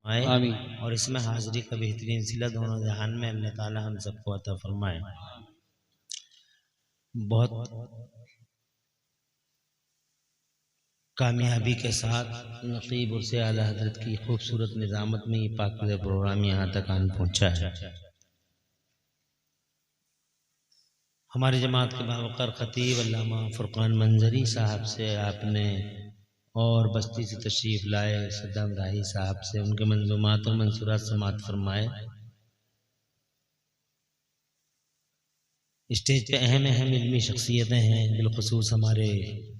आए आमीन। और इसमें हाजिरी का बेहतरीन सिला दोनों जहान में अल्लाह ताला हम सबको अता फरमाए। बहुत कामयाबी के साथ नकीब उर्से आला हजरत की खूबसूरत निज़ामत में ये पाकीज़ा प्रोग्राम यहाँ तक आन पहुँचा है। हमारी जमात के बावक़ार ख़तीब अल्लामा फ़ुरक़ान मंजरी साहब से आपने और बस्ती से तशरीफ़ लाए सद्दाम राही साहब से उनके मंजूमात और मंसूरात समात फरमाए। स्टेज पे अहम अहम इल्मी शख्सियतें हैं, बिलखुसूस हमारे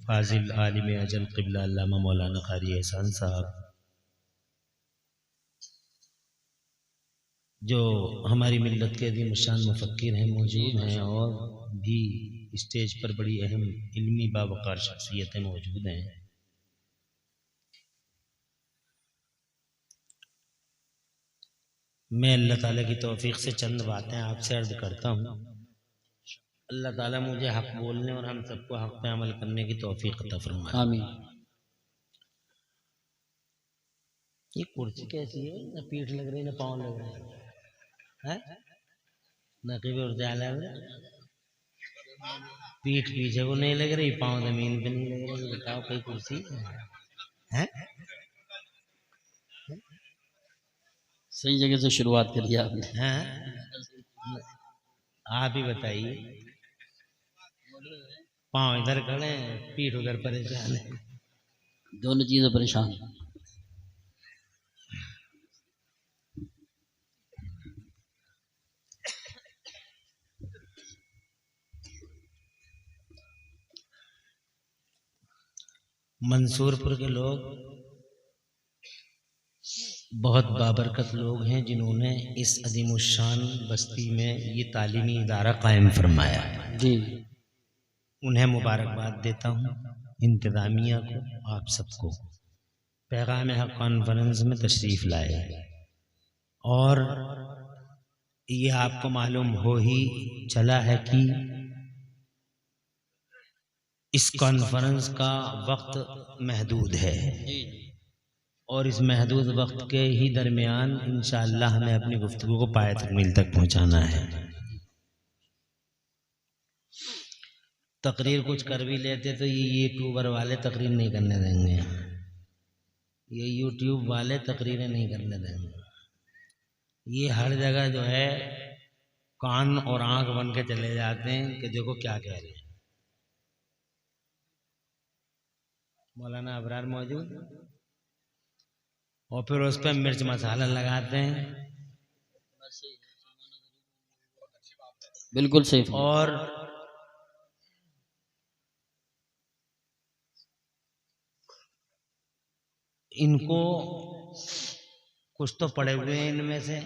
फाजिल आलिम अजल क़िबला अल्लामा मौलाना क़ारी एहसान साहब, जो हमारी मिल्लत के अज़ीम शान मुफ़क्किर हैं, मौजूद हैं और भी स्टेज पर बड़ी अहम इल्मी बावक़ार शख्सियतें मौजूद हैं। मैं अल्लाह ताला की तौफीक से चंद बातें आपसे अर्ज़ करता हूँ। अल्लाह ताला मुझे हक़ बोलने और हम सबको हक़ पे अमल करने की तौफीक अता फरमाए। आमीन। ये कुर्सी कैसी है? न पीठ लग रही न पाँव लग रहे हैं। नकीब और जाला में पीठ पीछे को नहीं लग रही, पाँव जमीन पे नहीं लग रही। बताओ कोई कुर्सी है? सही जगह से शुरुआत करी आपने। हैं? आप ही बताइए। पाँव इधर खड़े हैं, पीठ उधर परेशान है। दोनों चीज़ें परेशान। मंसूरपुर के लोग बहुत बाबरकत लोग हैं जिन्होंने इस अज़ीमुश्शान बस्ती में ये तालीमी इदारा कायम फरमाया है। जी, उन्हें मुबारकबाद देता हूँ, इंतज़ामिया को, आप सबको। पैगाम हक़ कॉन्फ्रेंस में तशरीफ़ लाए और ये आपको मालूम हो ही चला है कि इस कॉन्फ्रेंस का वक्त महदूद है और इस महदूद वक्त के ही दरमियान इंशाअल्लाह हमें अपनी गुफ्तगू को पाए तकमील तक पहुँचाना है। तकरीर कुछ कर भी लेते तो ये यूट्यूबर वाले तकरीर नहीं करने देंगे, ये यूट्यूब वाले तकरीरें नहीं करने देंगे। ये हर जगह जो है कान और आंख बन के चले जाते हैं कि देखो क्या कह रहे हैं। मौलाना अबरार मौजूद और फिर उस पर मिर्च मसाला लगाते हैं। बिल्कुल सही। और इनको कुछ तो पड़े हुए हैं इनमें से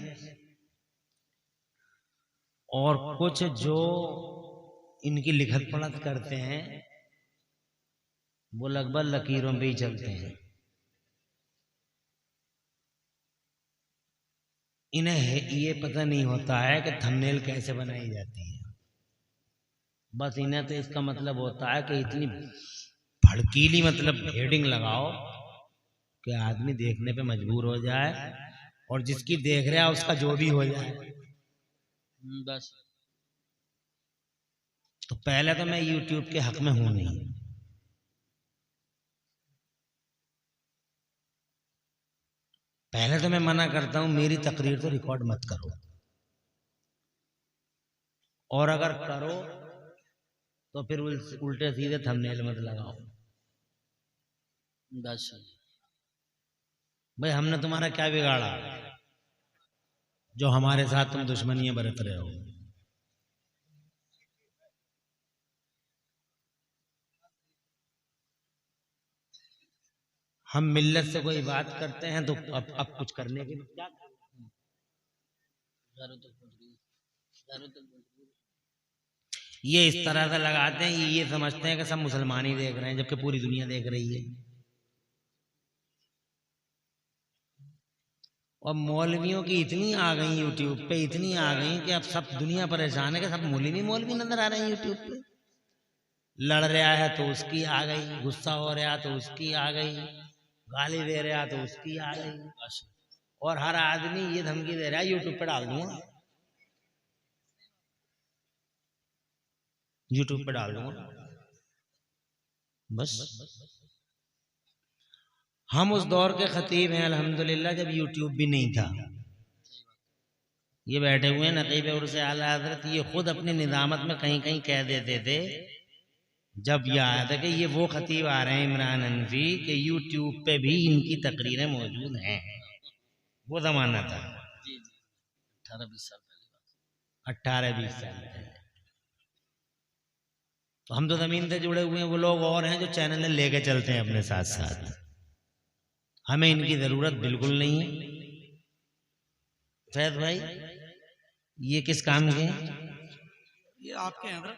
और कुछ जो इनकी लिखत पढ़त करते हैं वो लगभग लकीरों पे ही चलते हैं। इन्हें ये पता नहीं होता है कि थंबनेल कैसे बनाई जाती है। बस इन्हें तो इसका मतलब होता है कि इतनी भड़कीली मतलब हेडिंग लगाओ कि आदमी देखने पे मजबूर हो जाए और जिसकी देख रहा है उसका जो भी हो जाए। बस तो पहले तो मैं यूट्यूब के हक में हूं नहीं, पहले तो मैं मना करता हूं मेरी तकरीर तो रिकॉर्ड मत करो और अगर करो तो फिर उल्टे सीधे थंबनेल मत लगाओ। बस भाई हमने तुम्हारा क्या बिगाड़ा जो हमारे साथ तुम दुश्मनियां बरत रहे हो। हम मिल्लत से कोई बात करते हैं तो अब कुछ करने के लिए क्या ये इस तरह से लगाते हैं, ये समझते हैं कि सब मुसलमान ही देख रहे हैं जबकि पूरी दुनिया देख रही है। और मौलवियों की इतनी आ गई यूट्यूब पे, इतनी आ गई कि अब सब दुनिया परेशान है कि सब मौलवी मौलवी नजर आ रहे हैं यूट्यूब पे। लड़ रहा है तो उसकी आ गई, गुस्सा हो रहा तो उसकी आ गई, गाली दे रहा तो उसकी आ गई। और हर आदमी ये धमकी दे रहा है यूट्यूब पे डाल दूंगा, यूट्यूब पे डाल दूंगा। बस हम उस दौर के खतीब हैं अल्हम्दुलिल्लाह जब यूट्यूब भी नहीं था। ये बैठे हुए हैं नकीब उर्स आला हज़रत, ये खुद अपनी निज़ामत में कहीं कहीं कह देते थे जब याद है कि ये वो खतीब आ रहे हैं इमरान हनफी कि यूट्यूब पे भी इनकी तकरीरें मौजूद हैं। वो जमाना था जी जी 18-20 साल पहले बात। 18-20 साल पहले। तो हम तो जमीन से जुड़े हुए हैं, वो लोग और हैं जो चैनल लेके चलते हैं अपने साथ साथ। हमें इनकी जरूरत बिल्कुल नहीं है। फैज भाई ये किस काम के हैं? ये आपके हैं हज़रत।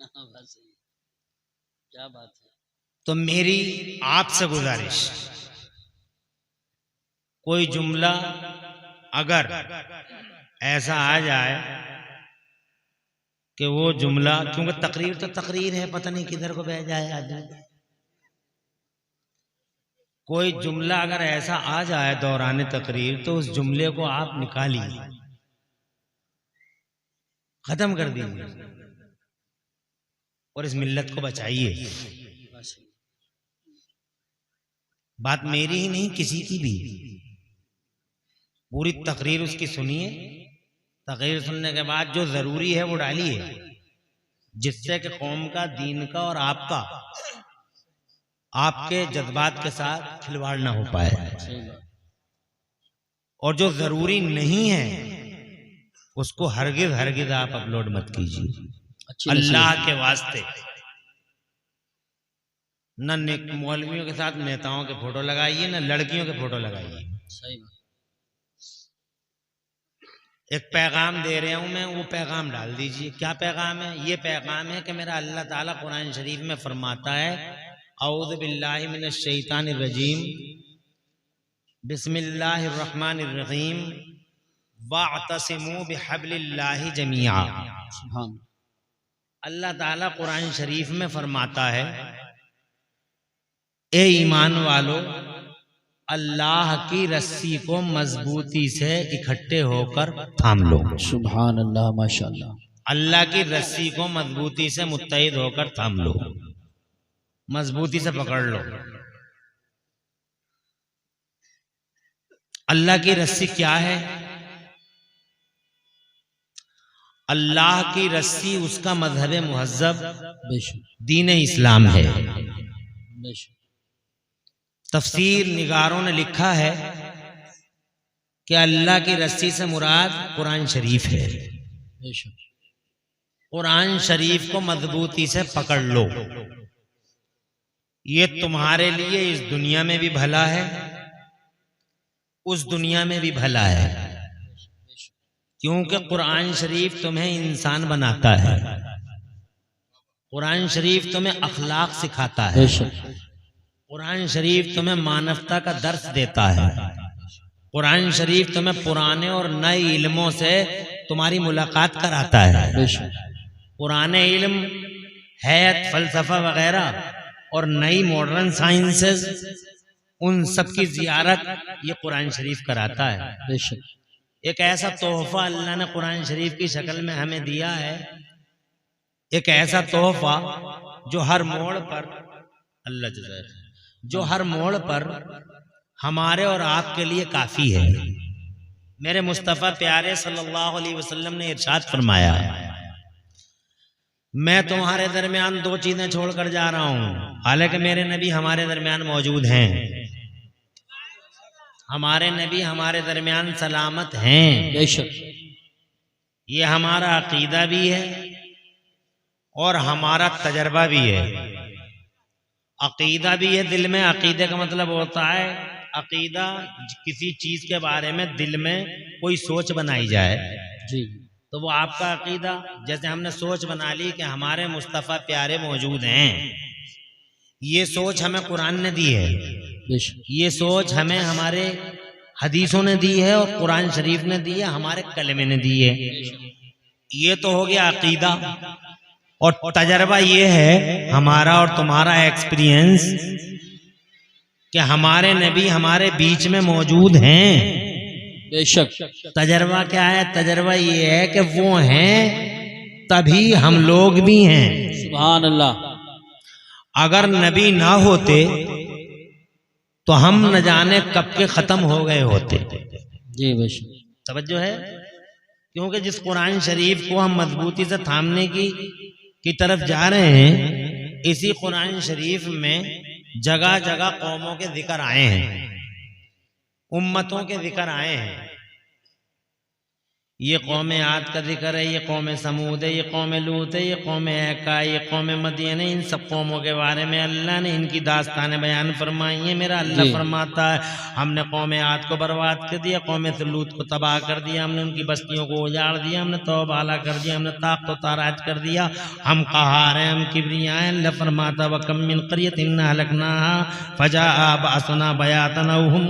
अच्छा बस सही। क्या बात है। तो मेरी आपसे गुजारिश, कोई जुमला अगर ऐसा आ जाए कि वो जुमला, क्योंकि तकरीर तो तकरीर है, पता नहीं किधर को बह जाए आदमी, कोई जुमला अगर ऐसा आ जाए दौरान तकरीर तो उस जुमले को आप निकालिए, खत्म कर दीजिए और इस मिल्लत को बचाइए। बात मेरी ही नहीं किसी की भी, पूरी तकरीर उसकी सुनिए, तकरीर सुनने के बाद जो जरूरी है वो डालिए, जिससे कि कौम का, दीन का और आपका, आपके जज्बात के साथ खिलवाड़ ना हो पाए। और जो जरूरी नहीं है उसको हरगिज हरगिज आप अपलोड मत कीजिए, अल्लाह के वास्ते। न मौलवियों के साथ नेताओं के फोटो लगाइए, न लड़कियों के फोटो लगाइए। सही बात। एक पैगाम दे रहा हूं मैं, वो पैगाम डाल दीजिए। क्या पैगाम है? ये पैगाम है कि मेरा अल्लाह ताला कुरान शरीफ में फरमाता है, औज़ु बिल्लाहि मिनश शैतानिर रजीम, बिस्मिल्लाहिर रहमानिर रहीम, वअतसिमू बिहब्लिल्लाहि जमीआ। सुभान अल्लाह ताला कुरान शरीफ में फरमाता है, ए ईमान वालो, अल्लाह की रस्सी को मजबूती से इकट्ठे होकर थाम लो। सुभान अल्लाह माशाअल्लाह। अल्लाह की रस्सी को मजबूती से मुत्तहिद होकर थाम लो, मजबूती से पकड़ लो। अल्लाह की रस्सी क्या है? अल्लाह की रस्सी उसका मजहब मुहज्जब दीन इस्लाम है। तफसीर निगारों ने लिखा है कि अल्लाह की रस्सी से मुराद कुरान शरीफ है। कुरान शरीफ को मजबूती से पकड़ लो, ये तुम्हारे लिए इस दुनिया में भी भला है, उस दुनिया में भी भला है, क्योंकि कुरान शरीफ तुम्हें इंसान बनाता है, कुरान शरीफ तुम्हें अखलाक सिखाता है, कुरान शरीफ तुम्हें मानवता का दर्स देता है, कुरान शरीफ तुम्हें पुराने और नए इल्मों से तुम्हारी मुलाकात कराता है। पुराने इल्म, हैत, फलसफा वगैरह और नई मॉडर्न साइंसेस, उन सब की जियारत ये कुरान शरीफ कराता है। एक ऐसा तोहफा अल्लाह ने कुरान शरीफ की शक्ल में हमें दिया है, एक ऐसा तोहफा जो हर मोड़ पर, अल्लाह जज़ाक, जो हर मोड़ पर हमारे और आपके लिए काफी है। मेरे मुस्तफ़ा प्यारे सल्लल्लाहु अलैहि वसल्लम ने इरशाद फरमाया, मैं तुम्हारे दरमियान दो चीजें छोड़कर जा रहा हूं, हालांकि मेरे नबी हमारे दरमियान मौजूद हैं, हमारे नबी हमारे दरमियान सलामत हैं। बेशक ये हमारा अकीदा भी है और हमारा तजर्बा भी है। अकीदा भी है दिल में, अकीदे का मतलब होता है, अकीदा किसी चीज के बारे में दिल में कोई सोच बनाई जाए जी, तो वो आपका अकीदा। जैसे हमने सोच बना ली कि हमारे मुस्तफ़ा प्यारे मौजूद हैं, ये सोच हमें कुरान ने दी है, ये सोच हमें हमारे हदीसों ने दी है और कुरान शरीफ ने दी है, हमारे कलमे ने दी है। ये तो हो गया अकीदा। और तजर्बा ये है हमारा और तुम्हारा एक्सपीरियंस कि हमारे नबी हमारे बीच में मौजूद हैं। बेशक। तजर्बा क्या है? तजर्बा ये है कि वो हैं तभी हम लोग भी हैं। सुभान अल्लाह। अगर नबी ना होते तो हम न जाने कब के खत्म हो गए होते। जी बेशक। तवज्जो है? क्योंकि जिस कुरान शरीफ को हम मजबूती से थामने की तरफ जा रहे हैं, इसी कुरान शरीफ में जगह जगह कौमों के जिक्र आए हैं, उम्मतों के जिक्र आए हैं। ये कौम आद का जिक्र है, ये कौम समूद है, ये कौम लूत है, ये कौम ऐका, ये कौम मदीन है। इन सब कौमों के बारे में अल्लाह ने इनकी दास्तानें बयान फरमाई है। मेरा अल्लाह फरमाता है हमने कौम आद को बर्बाद कर दिया, कौम लूत को तबाह कर दिया, हमने उनकी बस्तियों को उजाड़ दिया, हमने तौबाला कर दिया, हमने ताक़त व ताराज कर दिया। हम कहार हैं, हम किबरिया हैं। अल्लाह फरमाता व कम मिन क़रयतिन अहलकनाहा फजाअ बअसना बयातन व हुम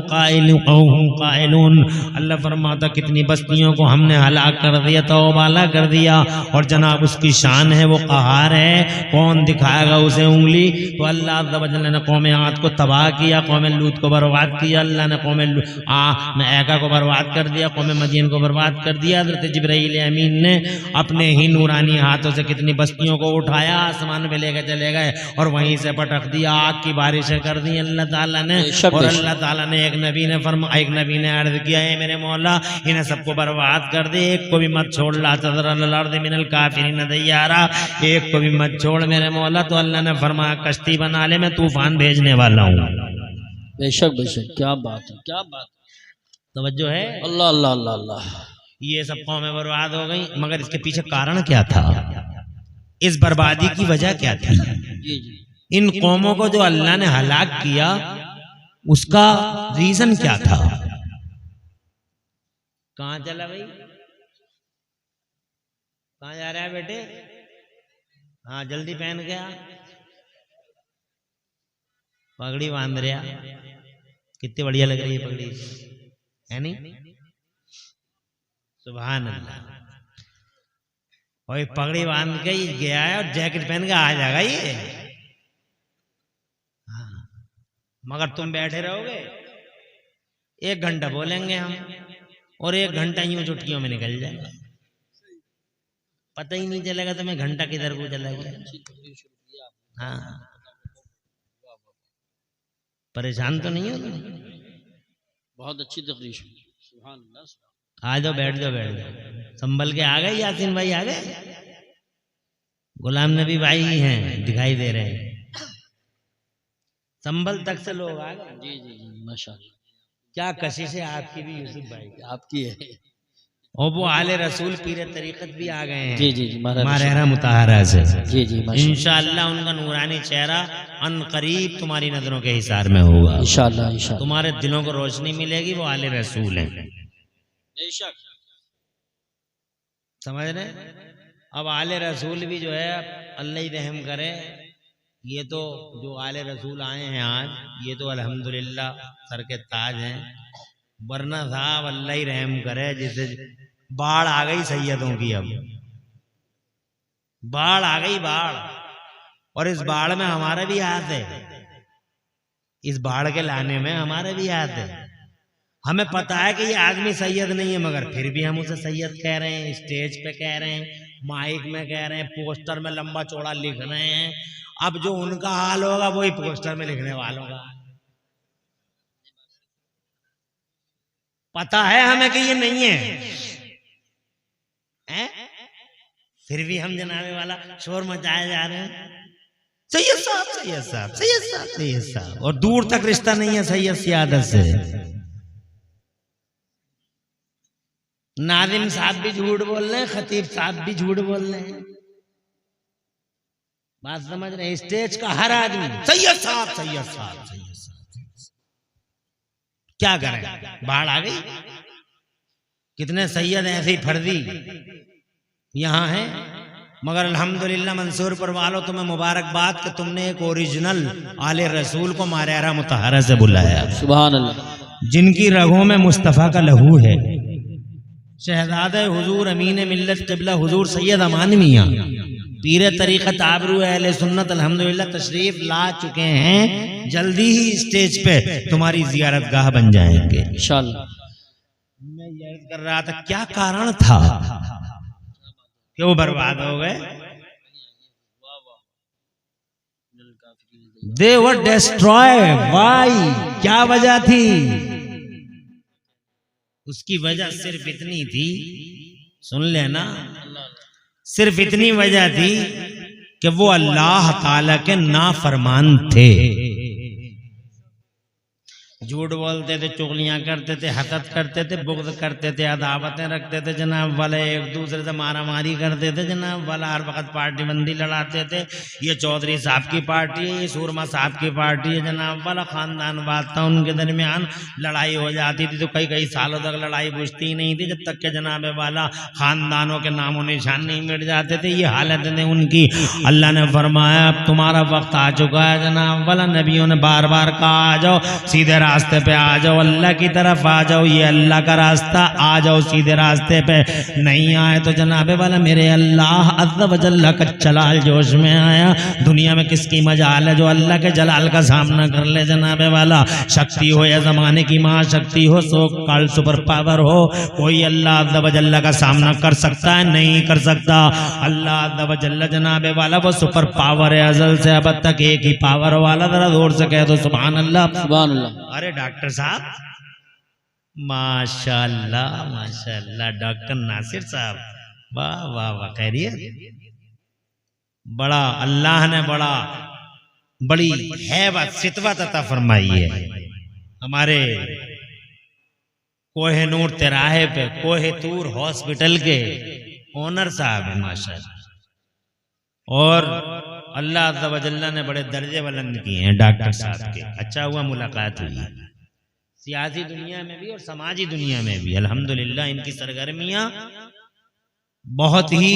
क़ाइलून। अल्लाह फरमाता कितनी बस्तियों को हमने हलाक कर दिया, तौबाला कर दिया। और जनाब उसकी शान है, वो कहार है। कौन दिखाएगा उसे उंगली? तो अल्लाह अज़्ज़ व जल्ल ने कौम आद को तबाह किया, कौम लूत को बर्बाद किया। अल्लाह ने कौम ऐका को बर्बाद कर दिया, कौम मदीन को बर्बाद कर दिया। हज़रत जिब्राईल अमीन ने अपने ही नूरानी हाथों से कितनी बस्तियों को उठाया, आसमान में लेकर चले गए और वहीं से पटक दिया, आग की बारिशें कर दी अल्लाह ताला ने। और अल्लाह ताला ने एक नबी ने अर्ज़ किया है मेरे मौला इन्हें सबको बर्बाद कर दे, एक को भी मत छोड़। ला तज़र अलल अर्ज़ि मिनल काफ़िरीन दय्यारा, एक को भी मत छोड़ मेरे मौला। तो अल्लाह ने फरमाया कश्ती बना ले, मैं तूफान भेजने वाला हूँ। बेशक बेशक। क्या बात है, क्या बात। तवज्जो है? अल्लाह अल्लाह अल्लाह अल्लाह। ये सब कौमें बर्बाद हो गई, मगर इसके पीछे कारण क्या था? इस बर्बादी की वजह क्या थी? जी जी। इन कौमों को जो अल्लाह ने हलाक किया उसका रीजन क्या था? कहाँ चला भाई? कहाँ जा रहा है बेटे? हाँ जल्दी पहन गया, पगड़ी बांध रहा। कितनी बढ़िया लग रही है पगड़ी, है नहीं? सुभान अल्लाह। और पगड़ी बांध के ही गया है और जैकेट पहन के आ जाएगा ये। हाँ। मगर तुम बैठे रहोगे, 1 घंटा बोलेंगे हम और 1 घंटा यूं चुटकियों में निकल जाएगा, पता ही नहीं चलेगा तुम्हें घंटा किधर को चला गया। हाँ, परेशान तो नहीं हो तुम? बहुत अच्छी तकरीर। सुभान अल्लाह। आ जाओ, बैठ जाओ, बैठ जाओ। संभल के आ गए? यासीन भाई आ गए? गुलाम नबी भाई ही हैं, दिखाई दे रहे हैं। संभल तक से लोग आ गए। जी जी जी माशाअल्लाह। क्या कशिश है आपकी भी यूसुफ भाई, आपकी है। और वो आले रसूल पीरे तरीकत भी आ गए हैं। जी जी जी मारहरा मुताहरा से। जी जी माशाअल्लाह। इंशाअल्लाह उनका नूरानी चेहरा अन करीब तुम्हारी नजरों के हिसार में होगा। इंशाअल्लाह इंशाअल्लाह। तुम्हारे दिलों को रोशनी मिलेगी, वो आले रसूल हैं। बेशक। समझ रहे? अब आले रसूल भी जो है अल्लाह ही रहम करे। ये तो जो आले रसूल आए हैं आज, ये तो अल्हम्दुलिल्लाह सर के ताज हैं। वरना साहब अल्लाह ही रहम करे, जिसे बाढ़ आ गई सैयदों की। अब बाढ़ आ गई, बाढ़। और इस बाढ़ में हमारा भी हाथ है, इस बाढ़ के लाने में हमारा भी हाथ है। हमें पता है कि ये आदमी सैयद नहीं है, मगर फिर भी हम उसे सैयद कह रहे हैं, स्टेज पे कह रहे हैं, माइक में कह रहे हैं, पोस्टर में लंबा चौड़ा लिख रहे हैं। अब जो उनका हाल होगा वही पोस्टर में लिखने वालों का। पता है हमें कि ये नहीं है, फिर भी हम जनाबे वाला शोर मचाए जा रहे हैं, सैयद साहब, सैयद साहब, सैयद साहब, सैयद साहब। और दूर तक रिश्ता नहीं है सैयद की आदत से। नादिम साहब भी झूठ बोल रहे हैं, खतीब साहब भी झूठ बोल रहे हैं। बात समझ रहे हैं? स्टेज का हर आदमी सैयद साहब, सैयद साहब, सैयद साहब। क्या करें, बाढ़ आ गई। कितने सैयद ऐसे ही फर्जी यहाँ हैं, मगर अल्हम्दुलिल्लाह मंसूरपुर वालों तुम्हें मुबारकबाद कि तुमने एक ओरिजिनल आले रसूल को मारहरा मुताहरा से बुलाया। सुभान अल्लाह। जिनकी रगों में मुस्तफ़ा का लहू है, शहजादे हुजूर अमीन मिल्लत क़िबला हुजूर सैयद अमान मियां पीर तरीक़त आबरू अहले सुन्नत अल्हम्दुलिल्लाह तशरीफ ला चुके हैं, जल्दी ही स्टेज पे तुम्हारी जियारतगाह बन जाएंगे इंशाअल्लाह। मैं ये कर रहा था क्या कारण था कि वो बर्बाद हो गए? दे वर डिस्ट्रॉय, वाई, क्या वजह थी? उसकी वजह सिर्फ इतनी थी, सुन लेना, सिर्फ इतनी वजह थी कि वो अल्लाह ताला के नाफरमान थे। झूठ बोलते थे, चुगलियां करते थे, हसद करते थे, बुग़्ज़ करते थे, अदावतें रखते थे जनाब वाले, एक दूसरे से मारा मारी करते थे जनाब वाला, हर वक्त पार्टी बंदी लड़ाते थे। ये चौधरी साहब की पार्टी है, ये सूरमा साहब की पार्टी है जनाब वाला, खानदानवाद था उनके दरमियान, लड़ाई हो जाती थी तो कई कई सालों तक लड़ाई बुझती ही नहीं थी, जब तक के जनाब वाला खानदानों के नामो निशान नहीं मिट जाते थे। ये हालत ने उनकी। अल्लाह ने फरमाया अब तुम्हारा वक्त आ चुका है जनाब वाला, नबियों ने बार बार कहा आ जाओ सीधे रास्ते पे, आ जाओ अल्लाह की तरफ आ जाओ, ये अल्लाह का रास्ता, आ जाओ सीधे रास्ते पे। नहीं आए तो जनाबे वाला मेरे अल्लाह अज़्ज़ व जल्ल का जलाल जोश में आया। दुनिया में किसकी मजाल है जो अल्लाह के जलाल का सामना कर ले जनाबे वाला, शक्ति हो या जमाने की महाशक्ति हो, सो कॉल सुपर पावर हो, कोई अल्लाह अज़्ज़ व जल्ल का सामना कर सकता है? नहीं कर सकता। अल्लाह अज़्ज़ व जल्ल जनाबे वाला वो सुपर पावर है, अज़ल से अब तक एक ही पावर वाला। जरा जोर से कह दो सुभान अल्लाह, सुभान अल्लाह। अरे डॉक्टर साहब, माशाल्लाह माशाल्लाह, डॉक्टर नासिर साहब, वाह वाह वाह, खैरियत? बड़ा अल्लाह ने बड़ी हैबत सितवत अता फरमाई है हमारे कोहिनूर तिराहे पे, कोहितूर हॉस्पिटल के ओनर साहब है माशाल्लाह, और अल्लाह अज़्ज़ व जल्ल ने बड़े दर्जे बुलंद किए हैं डॉक्टर साहब के। अच्छा हुआ मुलाकात हुई, सियासी दुनिया में भी और समाजी दुनिया में भी अल्हम्दुलिल्लाह इनकी सरगर्मियां बहुत ही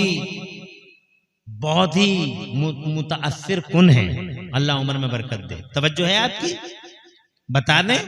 मुतासिर कुन है। अल्लाह उम्र में बरकत दे। तवज्जो है आपकी? बता दें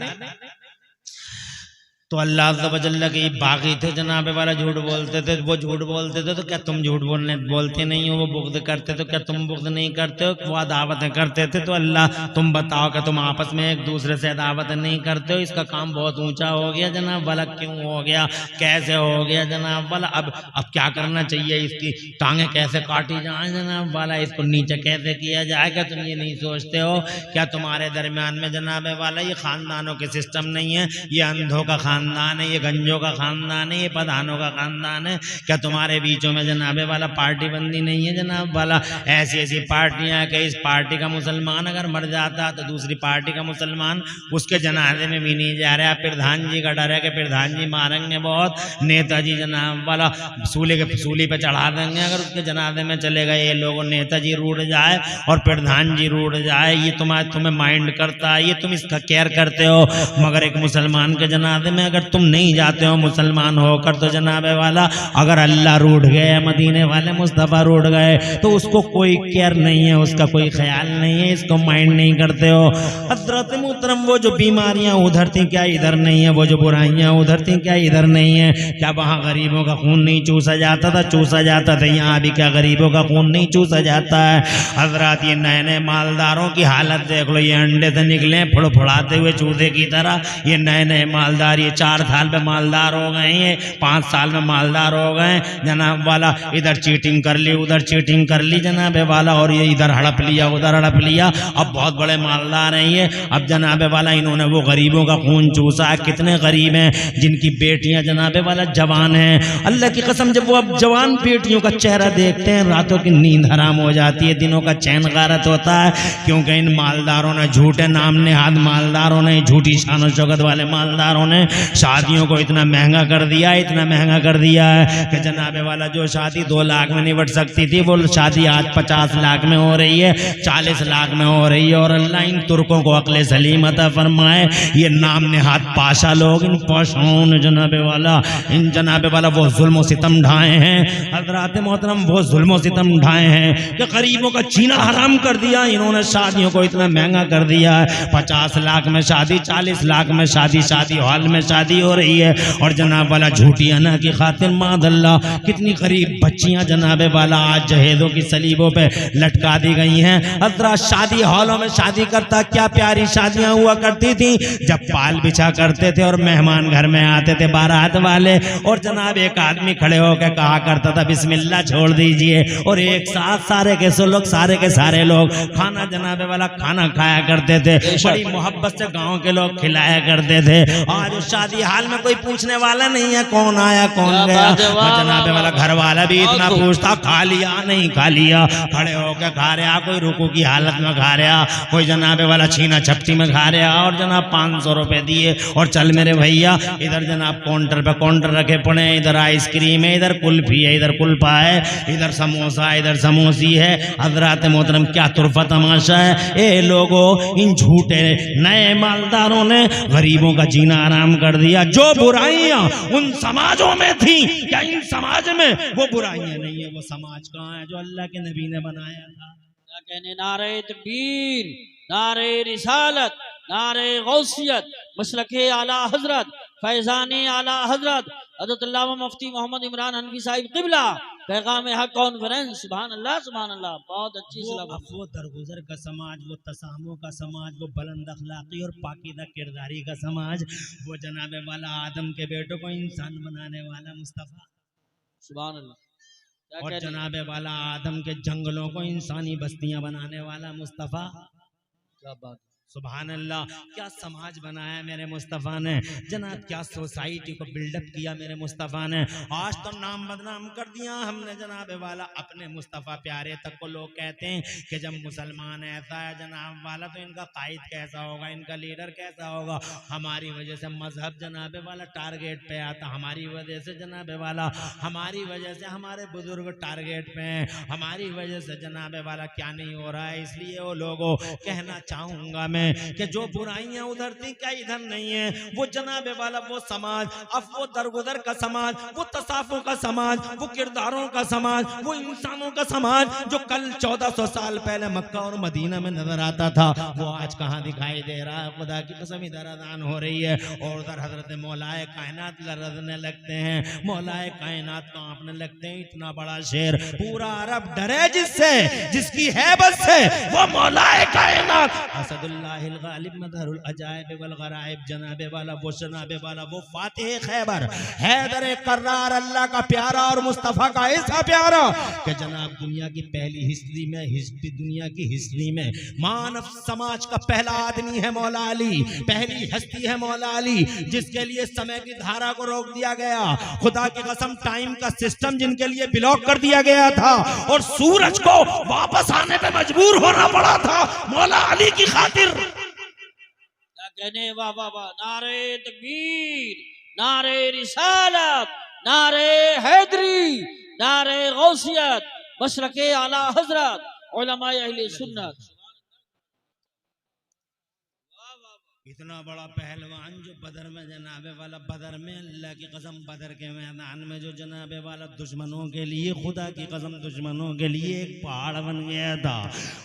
तो अल्लाह अज़्ज़ व जल्ल के बागी थे जनाबे वाला, झूठ बोलते थे, वो झूठ बोलते थे तो क्या तुम झूठ बोलते नहीं हो? वो बुग़्ज़ करते तो क्या तुम बुग़्ज़ नहीं करते हो? वो अदावतें करते थे तो अल्लाह तुम बताओ कि तुम आपस में एक दूसरे से अदावतें नहीं करते हो? इसका काम बहुत ऊंचा हो गया जनाब वाला। क्यों हो गया, कैसे हो गया जनाब वाला? अब क्या करना चाहिए? इसकी टांगें कैसे काटी जाए जनाब वाला, इसको नीचे कैसे किया जाए? क्या तुम ये नहीं सोचते हो? क्या तुम्हारे दरमियान में जनाबे वाला ये खानदानों के सिस्टम नहीं है? ये अंधों का खानदान है, ये गंजों का खानदान है, ये प्रधानों का खानदान है? क्या तुम्हारे बीचों में जनाबे वाला पार्टी बंदी नहीं है जनाब वाला? ऐसी ऐसी पार्टियां कि इस पार्टी का मुसलमान अगर मर जाता तो दूसरी पार्टी का मुसलमान उसके जनाजे में भी नहीं जा रहा। प्रधान जी का डर है कि प्रधान जी मारेंगे बहुत, नेताजी जनाब वाला सूली पे चढ़ा देंगे अगर उसके जनाजे में चले गए ये लोग, नेताजी रूठ जाए और प्रधान जी रूठ जाए। ये तुम्हें माइंड करता है, ये तुम इसका केयर करते हो, मगर एक मुसलमान के जनाजे में अगर तुम नहीं जाते हो मुसलमान होकर तो जनाबे वाला, अगर अल्लाह रूठ गए, मदीने वाले मुस्तफ़ा रूठ गए तो उसको कोई केयर नहीं है, उसका कोई ख्याल नहीं है, इसको माइंड नहीं करते हो। हज़रत मुहतरम वो जो बीमारियां उधर थी क्या इधर नहीं है? वो जो बुराइयां उधर थी क्या इधर नहीं है? क्या वहाँ गरीबों का खून नहीं चूसा जाता था? चूसा जाता था। यहाँ भी क्या गरीबों का खून नहीं चूसा जाता है? हजरत ये नए नए मालदारों की हालत देख लो, ये अंडे से निकले फुड़फुड़ाते हुए चूजे की तरह। ये नए नए मालदार, ये 4 साल में मालदार हो गए, ये 5 साल में मालदार हो गए जनाब वाला। इधर चीटिंग कर ली, उधर चीटिंग कर ली जनाबे वाला, और ये इधर हड़प लिया, उधर हड़प लिया। अब बहुत बड़े मालदार हैं ये। अब जनाबे वाला इन्होंने वो गरीबों का खून चूसा है। कितने गरीब हैं जिनकी बेटियां जनाबे वाला जवान हैं। अल्लाह की कसम, जब वो अब जवान बेटियों का चेहरा देखते हैं रातों की नींद हराम हो जाती है, दिनों का चैन गारत होता है। क्योंकि इन मालदारों ने, झूठे नाम नेहाद मालदारों ने, झूठी शान और शौकत वाले मालदारों ने शादियों को इतना महंगा कर दिया, इतना महंगा कर दिया है कि जनाबे वाला जो शादी 2 लाख में निपट सकती थी वो शादी आज 50 लाख में हो रही है, 40 लाख में हो रही है। और अल्लाह इन तुर्कों को अक्ल सलीम अता फरमाए। ये नाम नेहाद पाशा लोग, इन पाशाओं ने जनाबे वाला, इन जनाबे वाला वो जुल्म सितम ढाए हैं। हज़रात मोहतरम वो जुल्म सितम ढाए हैं कि गरीबों का जीना हराम कर दिया इन्होंने। शादियों को इतना महंगा कर दिया है, 50 लाख में शादी, 40 लाख में शादी, शादी हॉल में शादी हो रही है और जनाब वाला झूठी अना की खातिर मादल्ला कितनी गरीब बच्चियां जनाब वाला आज जहेजों की सलीबों पे लटका दी गई हैं। हजरा शादी हॉलों में शादी करता क्या प्यारी शादियां हुआ करती थी जब पाल बिछा करते थे और मेहमान घर में आते थे बारात वाले और जनाब एक आदमी खड़े होकर कहा करता था बिस्मिल्लाह छोड़ दीजिए और एक साथ सारे के सारे लोग खाना जनाबे वाला खाना खाया करते थे, बड़ी मोहब्बत से गांव के लोग खिलाया करते थे। आज उस शादी हाल में कोई पूछने वाला नहीं है कौन आया कौन गया, जनाबे वाला घर वाला भी इतना पूछता खा लिया नहीं खा लिया, खड़े होकर खा रहा, कोई रुकू की हालत में खा रहा, कोई जनाबे वाला छीना छपटी में खा रहा और जनाब 500 रुपए दिए और चल मेरे भैया। इधर जनाब काउंटर पे काउंटर रखे पड़े, इधर आइसक्रीम है, इधर कुल्फी है, इधर कुल्फा है, इधर समोसा, इधर समोसी है। हजरात मोहतरम क्या तुरफा तमाशा है। ए लोगों, इन झूठे नए मालदारों ने गरीबों का जीना आराम कर दिया। जो बुराइयां उन समाजों में थी क्या इन समाज में वो बुराइयां नहीं है? वो समाज कहाँ है जो अल्लाह के नबी ने बनाया था? क्या कहने, नारे तकबीर, नारे रिसालत, नारे गौसियत, मसलके आला हजरत, फैजाने आला हजरत हज़रत अल्लामा मुफ्ती मोहम्मद इमरान हनफी साहिब क़िबला, पैगाम हक कॉन्फ्रेंस। सुभान अल्लाह सुभान अल्लाह। बहुत अच्छी सलाह। वो दरगुजर का समाज, वो तसामो का समाज, वो बुलंद अखलाकी और पाकीदा किरदारी का समाज, वो जनाबे वाला आदम के बेटों को इंसान बनाने वाला मुस्तफ़ा, सुभान अल्लाह। क्या और कहने, जनाबे वाला आदम के जंगलों को इंसानी बस्तियां बनाने वाला मुस्तफ़ा। क्या बात। सुभान अल्लाह। क्या समाज बनाया मेरे मुस्तफ़ा ने जनाब, क्या सोसाइटी को बिल्डअप किया मेरे मुस्तफ़ा ने। आज तो नाम बदनाम कर दिया हमने जनाब वाला अपने मुस्तफ़ा प्यारे तक को। लोग कहते हैं कि जब मुसलमान ऐसा है जनाब वाला तो इनका कायद कैसा होगा, इनका लीडर कैसा होगा। हमारी वजह से मजहब जनाब वाला टारगेट पे आता, हमारी वजह से जनाब वाला, हमारी वजह से हमारे बुजुर्ग टारगेट पे हैं, हमारी वजह से जनाब वाला क्या नहीं हो रहा है। इसलिए वो लोगों कहना चाहूंगा मैं कि जो बुराइयां उधर थी क्या इधर नहीं है। वो जनाबे वाला वो समाज, अब वो दरगुजर का समाज, वो तसाफों का समाज, वो किरदारों का समाज, वो इंसानों का समाज जो कल 1400 साल पहले मक्का और मदीना में नजर आता था, वो आज कहां दिखाई दे रहा है। खुदा की कसम इधर अजान हो रही है और उधर हजरत मौलाए कायनात लरजने लगते हैं, मौलाए कायनात कांपने लगते हैं। इतना बड़ा शेर पूरा अरब डरे जिससे, जिसकी हैबत से, वो मौलाए कायनात असदुल्लाह गालिब मदहरुल अजाइब वल गराइब, जनाबे वाला वो, जनाबे वाला वो, फातिह खैबर, हैदर कर्रार, अल्लाह का प्यारा और मुस्तफ़ा का ऐसा प्यारा कि जनाब दुनिया की पहली हिस्ट्री में, दुनिया की हिस्ट्री में मानव समाज का पहला आदमी है मौला अली, पहली हस्ती है मौला अली, जिसके लिए समय की धारा को रोक दिया गया। खुदा की कसम टाइम का सिस्टम जिनके लिए ब्लॉक कर दिया गया था और सूरज को वापस आने पे मजबूर होना पड़ा था मौला अली की खातिर। क्या कहने, वाह वाह वाह। नारे तकबीर, नारे रिसालत, नारे हैदरी, नारे गौसियत, मशरके आला हजरत, उलमाए अहले सुन्नत। इतना बड़ा पहलवान जो बदर में जनाबे वाला, बदर में अल्लाह की कसम बदर के मैदान में जो जनाबे वाला दुश्मनों के लिए, खुदा की कसम दुश्मनों के लिए एक पहाड़ बन गया था।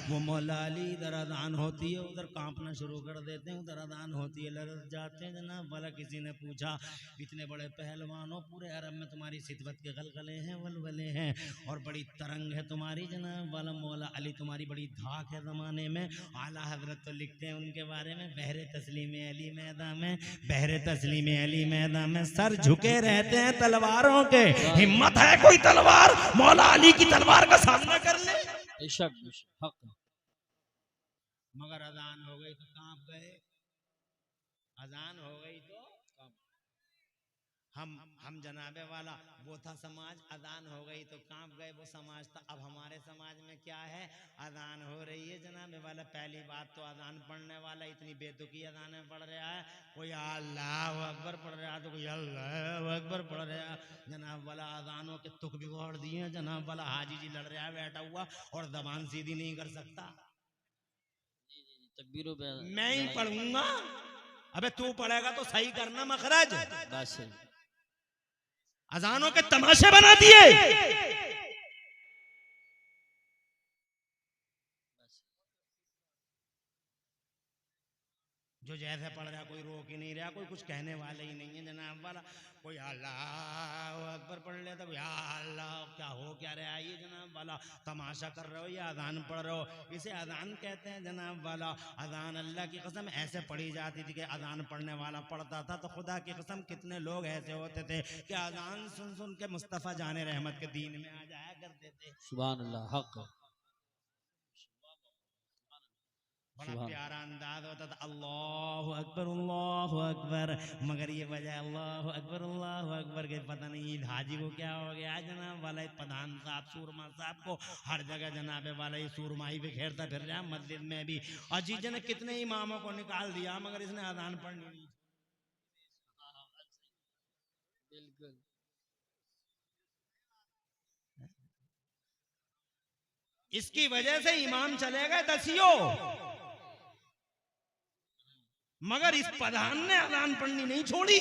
वो मौला अली इधर अजान होती है उधर कांपना शुरू कर देते हैं, उधर अजान होती है लरज जाते हैं जनाब वाला। किसी ने पूछा इतने बड़े पहलवानों, पूरे अरब में तुम्हारी सिदवत के गलगले हैं, वलवले हैं और बड़ी तरंग है तुम्हारी जनाब वाला। मौला अली तुम्हारी बड़ी धाक है ज़माने में। आला हजरत तो लिखते हैं उनके बारे में, बहरे तस्लीम अली मैदान में, बहरे तस्लीम अली मैदान में सर झुके रहते हैं तलवारों के। हिम्मत है कोई तलवार मौला अली की तलवार का सामना कर ले? बेशक बेशक हक। मगर अजान हो गई तो कांप गए, अजान हो गई तो हम जनाबे वाला वो था समाज, अजान हो गई तो कांप गए, वो समाज था। अब हमारे समाज में क्या है, अजान हो रही है जनाबे वाला, पहली बात तो अजान पढ़ने वाला इतनी बेतुकी अजान पढ़ रहा है, कोई अल्लाह अकबर पढ़ रहा है तो कोई अल्लाह अकबर पढ़ रहा है जनाब वाला। अजानों के तुक बिगड़ दिए जनाब वाला। हाजी जी लड़ रहा है बैठा हुआ और जबान सीधी नहीं कर सकता। तकबीरों पे मैं ही पढ़ूंगा, अबे तू पढ़ेगा तो सही करना मखरज। बस अजानों के तमाशे बना दिए। जो जैसे पढ़ रहा कोई रोक ही नहीं रहा, कोई कुछ कहने वाले ही नहीं है जनाब वाला। कोई अल्लाह अकबर पढ़ लेता, कोई अल्लाह क्या हो क्या रहा है ये जनाब वाला, तमाशा कर रहे हो या अजान पढ़ रहे हो। इसे अजान कहते हैं जनाब वाला। अजान अल्लाह की कसम ऐसे पढ़ी जाती थी कि अजान पढ़ने वाला पढ़ता था तो खुदा की कसम कितने लोग ऐसे होते थे कि अजान सुन सुन के मुस्तफ़ा जाने रहमत के दीन में आ जाया करते थे। सुभान अल्लाह हक। बड़ा प्यारा अंदाज होता था, अल्लाह अकबर। मगर ये वजह अल्लाह अकबर के पता नहीं हाजी को क्या हो गया जनाब वाला, प्रधान साहब सूरमा साहब को हर जगह जनाबे वाला ये सूरमाई बिखेरता फिर रहा मस्जिद में भी। अजीज ने कितने इमामों को निकाल दिया मगर इसने अजान पढ़नी नहीं। बिल्कुल इसकी वजह से इमाम चले गए दसियों, मगर इस प्रधान ने अजान पढ़नी नहीं छोड़ी।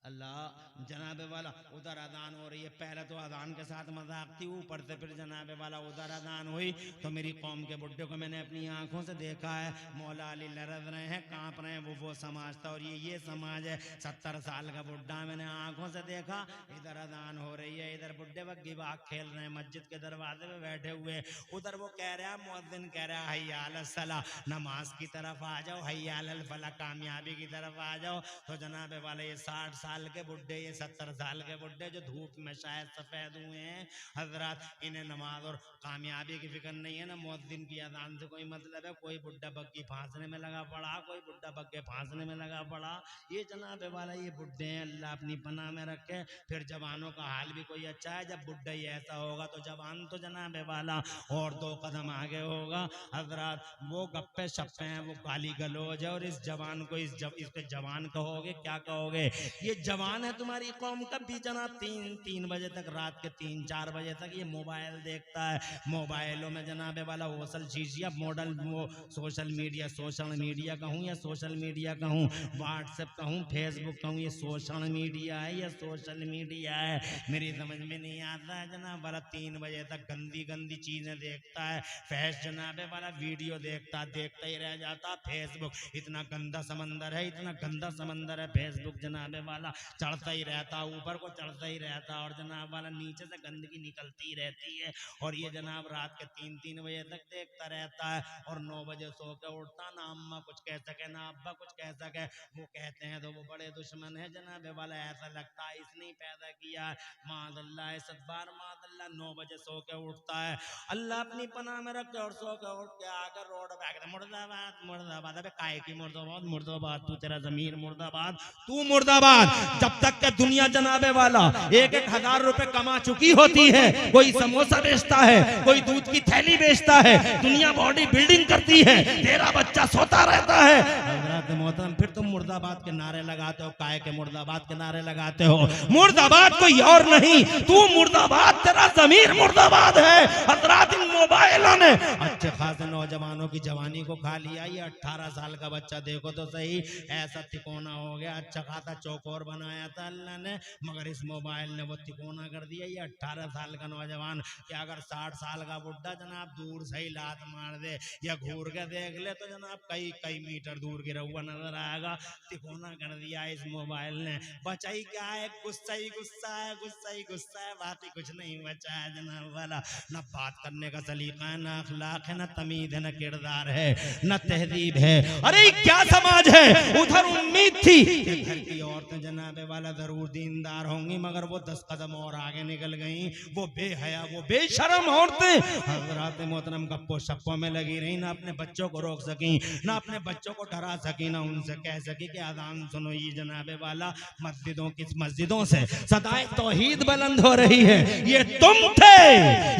अल्लाह जनाबे वाला उधर अजान हो रही है, पहले तो अजान के साथ मजाक थी, ऊपर से फिर जनाबे वाला उधर अजान हुई तो मेरी कौम के बुड्ढे को मैंने अपनी आंखों से देखा है, मौला अली लरज रहे हैं, कांप रहे हैं, वो समाज था और ये समाज है। 70 साल का बुड्ढा मैंने आंखों से देखा, इधर अजान हो रही है, इधर बुड्ढे बग्गी बाग खेल रहे हैं मस्जिद के दरवाजे में बैठे हुए। उधर वो कह रहा है, मुअज्जिन कह रहा है, हय्या अलस सला, नमाज की तरफ आ जाओ, हय्या अलल फला, कामयाबी की तरफ आ जाओ। तो जनाबे वाले ये 60 साल के बुड्ढे, ये 70 साल के बुड्ढे जो धूप में शायद सफेद हुए हैं हजरत, इन्हें नमाज और कामयाबी की फिक्र नहीं है ना मुअज्जिन की अजान से कोई मतलब है। कोई बुड्ढा बग्गी फांसने में लगा पड़ा, कोई बुड्ढा बग्गे फांसने में लगा पड़ा। ये जनाबे वाला ये बुड्ढे हैं, अल्लाह अपनी पनाह में रखे। फिर जवानों का हाल भी कोई अच्छा है, जब बुड्ढा ही ऐसा होगा तो जवान तो जनाबे वाला और 2 कदम आगे होगा हजरत। वो गप्पे शप्पे हैं, वो गाली गलौज है, और इस जवान को इसके जवान कहोगे क्या कहोगे? ये जवान है तुम्हारी कौम का भी जनाब 3 बजे तक, रात के 3-4 बजे तक ये मोबाइल देखता है। मोबाइलों में जनाबे वाला ओसल चीजिया मॉडल, वो सोशल मीडिया कहूँ या सोशल मीडिया कहूँ, व्हाट्सएप कहूँ, फेसबुक कहूँ, ये सोशल मीडिया है या सोशल मीडिया है मेरी समझ में नहीं आता है जनाब वाला। 3 बजे तक गंदी गंदी चीजें देखता है, फैश जनाबे वाला वीडियो देखता ही रह जाता। फेसबुक इतना गंदा समंदर है, इतना गंदा समंदर है फेसबुक जनाबे वाला, चढ़ता ही रहता, ऊपर को चढ़ता ही रहता और जनाब वाला नीचे से गंदगी निकलती रहती है। और ये जनाब रात के 3-3 बजे तक देखता रहता है और 9 बजे सो के उठता, ना अम्मा कुछ कह सके ना अब्बा कुछ कह सके। वो कहते हैं तो वो बड़े दुश्मन है जनाबे वाला, ऐसा लगता है इसने ही पैदा किया है। मादल्ला सदबार मादल्ला 9 बजे सो के उठता है, अल्लाह अपनी पनाह में रखे, और सो के उठ के आकर रोड पे मुर्दाबाद मुर्दाबाद। अबे काय की मुर्दाबाद? मुर्दाबाद तू, तेरा जमीर मुर्दाबाद, तू मुर्दाबाद। जब तक के दुनिया जनाबे वाला 1-1 रुपए कमा चुकी होती है, कोई समोसा बेचता है, कोई दूध की थैली बेचता है, दुनिया बॉडी बिल्डिंग करती है, तेरा बच्चा सोता रहता है हजरत मोहतरम, फिर तुम मुर्दाबाद के नारे लगाते हो। काय के मुर्दाबाद के नारे लगाते हो? मुर्दाबाद कोई और नहीं, तू मुर्दाबाद, तेरा जमीर मुर्दाबाद है हजरत। इन मोबाइलों ने अच्छे खासे नौजवानों की जवानी को खा लिया। ये 18 साल का बच्चा देखो तो सही, ऐसा तिकोना हो गया, अच्छा खासा चौकोर बनाया था अल्लाह ने, मगर इस मोबाइल ने वो तिकोना कर दिया। ये 18 साल का नौजवान कि अगर 60 साल का बुड्ढा जनाब दूर से ही लात मार दे या घूर के देख ले तो जनाब कई मीटर दूर गिरा हुआ नजर आएगा। तिकोना कर दिया इस मोबाइल ने। बचा ही क्या है? गुस्सा ही गुस्सा है, बात ही कुछ नहीं बचा है जनाब वाला। न बात करने का सलीका है, न अखलाक है, न तमीज है, न किरदार है, न तहजीब है। अरे क्या समाज है? उधर उम्मीद थी कि घर की औरतें जनाबे वाला जरूर दीनदार होंगी, मगर वो 10 कदम और आगे निकल गई। वो बेहया, वो बेशरम औरतें हजरात मोहतरम गप्पो शप्पो में लगी रही, ना अपने बच्चों को रोक सकी, ना अपने बच्चों को डरा सकी, ना उनसे कह सकी कि अजान सुनो। ये जनाबे वाला मस्जिदों से सदाए तौहीद बुलंद हो रही है। ये तुम थे,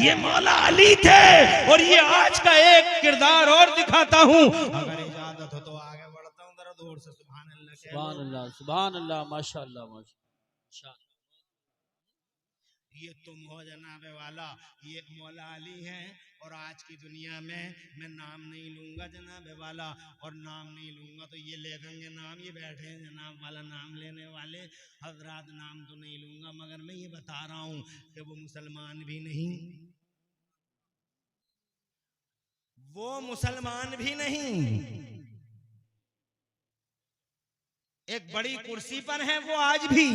ये मौला अली थे, और ये आज का एक किरदार और दिखाता हूँ। अगर इजाजत हो तो आगे बढ़ता हूँ, जरा दूर से सुभान अल्लाह, सुभान अल्लाह माशाअल्लाह माशाअल्लाह। ये तुम हो जनाबे वाला, ये मौला अली हैं। और आज की दुनिया में मैं नाम नहीं लूंगा जनाबे वाला, और नाम नहीं लूंगा तो ये ले देंगे नाम। ये बैठे हैं जनाब वाला नाम लेने वाले हजरात, नाम तो नहीं लूंगा, मगर मैं ये बता रहा हूँ कि वो मुसलमान भी नहीं, वो मुसलमान भी नहीं, एक बड़ी कुर्सी पर है वो आज भी।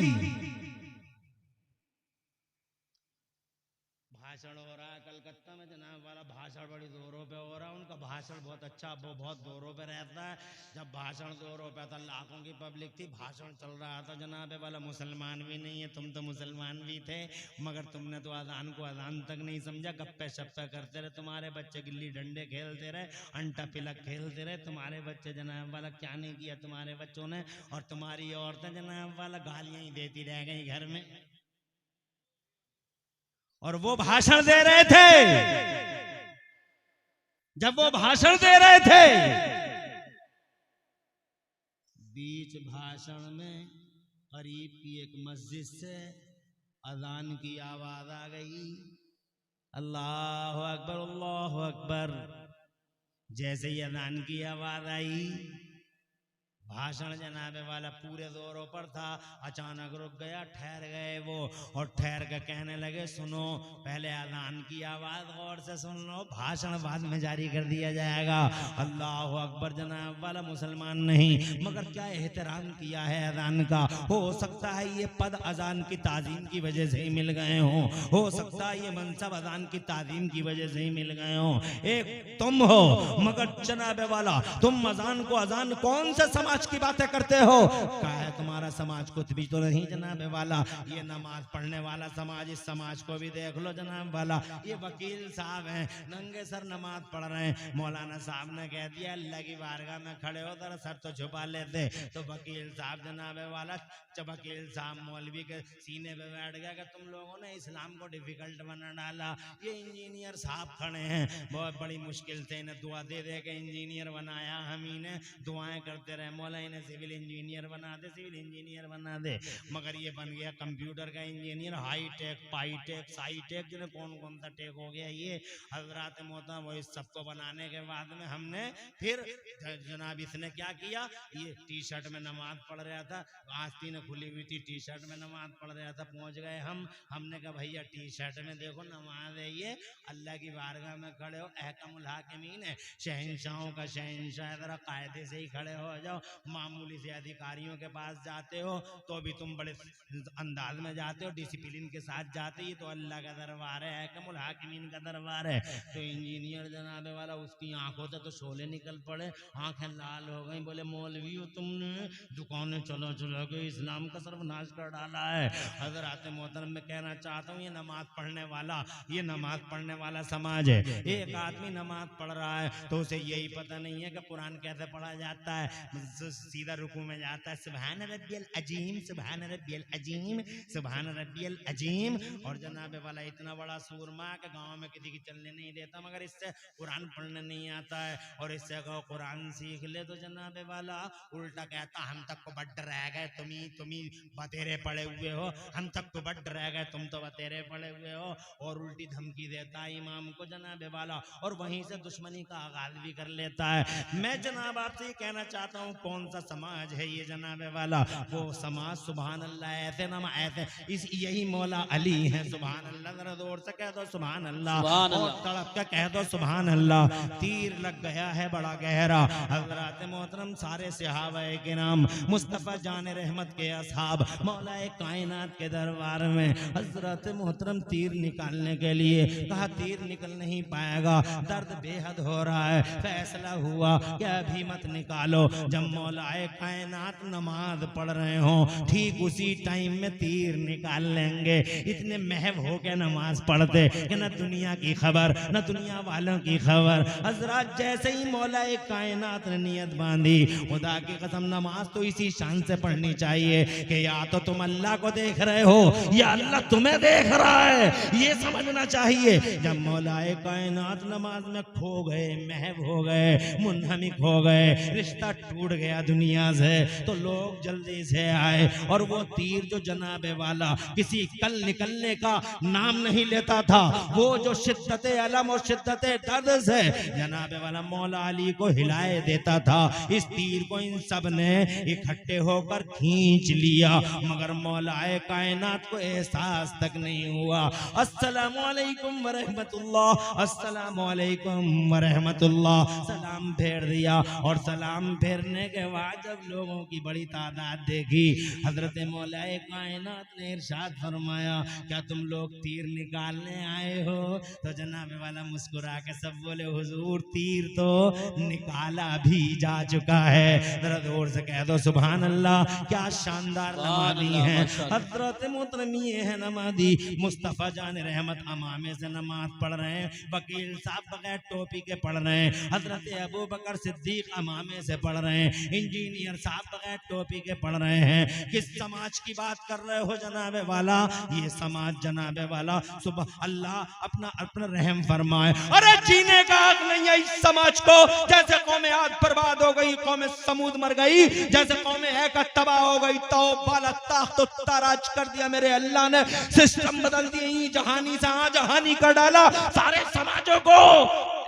भाषण हो रहा है कलकत्ता में जनाब वाला, भाषण बड़ी जोरों पे हो रहा है, उनका भाषण बहुत अच्छा, वो बहुत जोरों पे रहता है। जब भाषण जोरों पे था, लाखों की पब्लिक थी, भाषण चल रहा था जनाब वाला, मुसलमान भी नहीं है, तुम तो मुसलमान भी थे, मगर तुमने तो अजान को अजान तक नहीं समझा, गप्पे शप्पे करते रहे, तुम्हारे बच्चे गिल्ली डंडे खेलते रहे, अंटा पिलक खेलते रहे, तुम्हारे बच्चे जनाब वाला क्या नहीं किया तुम्हारे बच्चों ने, और तुम्हारी औरतें जनाब वाला गालियां ही देती रह गई घर में। और वो भाषण दे रहे थे, जब वो भाषण दे रहे थे, बीच भाषण में करीब की एक मस्जिद से अजान की आवाज आ गई, अल्लाह अकबर अल्लाह अकबर। जैसे ही अजान की आवाज आई, भाषण जनाबे वाला पूरे जोरों पर था, अचानक रुक गया, ठहर गए वो, और ठहर के कहने लगे सुनो, पहले अजान की आवाज गौर से सुन लो, भाषण बाद में जारी कर दिया जाएगा। अल्लाह अकबर जनाब वाला, मुसलमान नहीं, मगर क्या एहतराम किया है अजान का। हो सकता है ये पद अजान की ताजीम की वजह से ही मिल गए हो सकता है ये मनसब अजान की ताजीम की वजह से ही मिल गए हो। एक तुम हो, मगर जनाबे वाला तुम अजान को, अजान कौन से समाज की बातें करते हो, क्या है तुम्हारा समाज कुछ भी तो नहीं जनाबे वाला, ये नमाज पढ़ने वाला समाज, इस समाज को भी देख लो जनाब वाला, ये वकील साहब हैं, नंगे सर नमाज पढ़ रहे हैं, मौलाना साहब ने कह दिया अल्लाह की बारगाह में खड़े हो, जरा सर तो छुपा लेते, तो वकील साहब जनाबे वाला, जब वकील साहब मौलवी के सीने पे बैठ गया कि तुम लोगों ने इस्लाम को डिफिकल्ट बना डाला, ये इंजीनियर साहब खड़े हैं, बहुत बड़ी मुश्किल से इन्हें दुआ दे दे के इंजीनियर बनाया, हम इन्हें दुआएं करते रहे, मौला इन्हें सिविल इंजीनियर बना दे, सिविल इंजीनियर बना दे, मगर ये बन गया कंप्यूटर का इंजीनियर, हाई टेक पाई टेक साई टेक, जिन्हें कौन कौन सा टेक हो गया ये हजरात मोहतरम। वो इस सबको बनाने के बाद में हमने फिर जनाब इसने क्या किया, ये टी शर्ट में नमाज पढ़ रहा था, आस्तीन खुली हुई थी, टी शर्ट में नमाज पढ़ रहा था, पहुंच गए हमने कहा भैया टी शर्ट में देखो नमाज है ये, अल्लाह की बारगाह में खड़े हो, अहकमुल हाकिमीन है, शहंशाहों का शहंशाह, जरा कायदे से ही खड़े हो जाओ, मामूली से अधिकारियों के पास जाते हो तो भी तुम बड़े अंदाज में जाते हो, डिसिप्लिन के साथ जाते, ही तो अल्लाह का दरबार है, अहकमुल हाकिमीन का दरबार है। तो इंजीनियर जनाबे वाला, उसकी आंखों से तो शोले निकल पड़े, आंखें लाल हो गई, बोले मौलवी हो तुमने, दुकानें चलो चलो के इस्लाम का सर्वनाश कर डाला है। हजरात मोहतरम में कहना चाहता हूँ, ये नमाज पढ़ने वाला, ये नमाज पढ़ने वाला समाज है। एक आदमी नमाज पढ़ रहा है तो उसे यही पता नहीं है कि कुरान कैसे पढ़ा जाता है, सीधा रुकू में जाता है, सुभान रब्बियल अजीम, सुभान रब्बियल अजीम, सुभान रब्बियल अजीम, और जनाबे वाला इतना बड़ा सूरमा के गांव में किसी की चलने नहीं देता, मगर इससे कुरान पढ़ने नहीं आता है, और इससे कहो कुरान सीख ले तो जनाबे वाला उल्टा कहता हम तक को बड्ड रह गए, तुम्ही बतेरे पड़े हुए हो, हम तक तो बड्ड रह गए, तुम तो बतेरे पड़े हुए हो, और उल्टी धमकी देता है इमाम को जनाबे वाला, और वहीं से दुश्मनी का आगाज भी कर लेता है। मैं जनाब आपसे ये कहना चाहता हूँ, कौन सा समाज है ये जनाबे वाला, वो समाज सुभान अल्लाह, ऐसे नमा ऐसे, इस यही मौला अली है, सुभान अल्लाह, जरा जोर से कह दो सुभान अल्लाह, और तड़प के कह दो सुभान अल्लाह। तीर लग गया है बड़ा गहरा, हजरात मोहतरम सारे सहाबाए किराम, मुस्तफा जान रहमत के असहाब, मौला कायनात के दरबार में हजरत मोहतरम तीर निकालने के लिए कहा, तीर निकल नहीं पाएगा, दर्द बेहद हो रहा है, फैसला हुआ कि अभी मत निकालो, जब मौलाए कायनात नमाज पढ़ रहे हो ठीक उसी टाइम में तीर निकाल लेंगे। इतने महव हो के नमाज पढ़ते कि न दुनिया की खबर न दुनिया वालों की खबर। हजरत जैसे ही मौलाए कायनात ने नियत बांधी, खुदा की कसम नमाज तो इसी शान से पढ़नी चाहिए कि या तो तुम अल्लाह को देख रहे हो या अल्लाह तुम्हें देख रहा है, ये समझना चाहिए। जब मौलाए कायनात नमाज में खो गए, महव हो गए, मुनहमिक हो गए, रिश्ता टूट गया गया दुनिया से, तो लोग जल्दी से आए और वो तीर जो जनाबे वाला किसी कल निकलने का नाम नहीं लेता था, वो जो शिद्दत अलम और शिद्दत दर्द से जनाबे वाला मौला अली को हिलाए देता था, इस तीर को इन सब ने इकट्ठे होकर खींच लिया, मगर मौलाए कायनात को एहसास तक नहीं हुआ। अस्सलामु अलैकुम व रहमतुल्लाह, अस्सलामु अलैकुम व रहमतुल्लाह, सलाम फेर दिया। और सलाम फेरने के बाद जब लोगों की बड़ी तादाद देखी, हजरत मौलाए कायनात ने इरशाद फरमाया, क्या तुम लोग तीर निकालने आए हो? तो जनाबे वाला मुस्कुरा के सब बोले, हुजूर तीर तो निकाला भी जा चुका है। जरा जोर से कह दो सुभान अल्लाह। क्या शानदार नमाज़ी हैं, हजरत मोहतरमी है नमाज़ी मुस्तफ़ा जान रहमत अमामे से नमाज पढ़ रहे हैं, वकील साहब बगैर टोपी के पढ़ रहे हैं, हजरत अबू बकर सिद्दीक अमामे से पढ़ रहे हैं, इंजीनियर साहब बगैर टोपी के पढ़ रहे हैं। किस समाज की बात कर रहे हो जनाबे वाला? ये समाज जनाबे वाला, सुबह अल्लाह अपना अपना रहम फरमाए। अरे जीने का हक नहीं है इस समाज को। जैसे कौम आद बर्बाद हो गई, कौम समूद मर गई, जैसे कौम ऐका तबाह हो गई, तो बाला ताख्त ताराज कर दिया मेरे अल्लाह ने, सिस्टम बदल दिए, जहानी से जहानी कर डाला सारे समाजों को।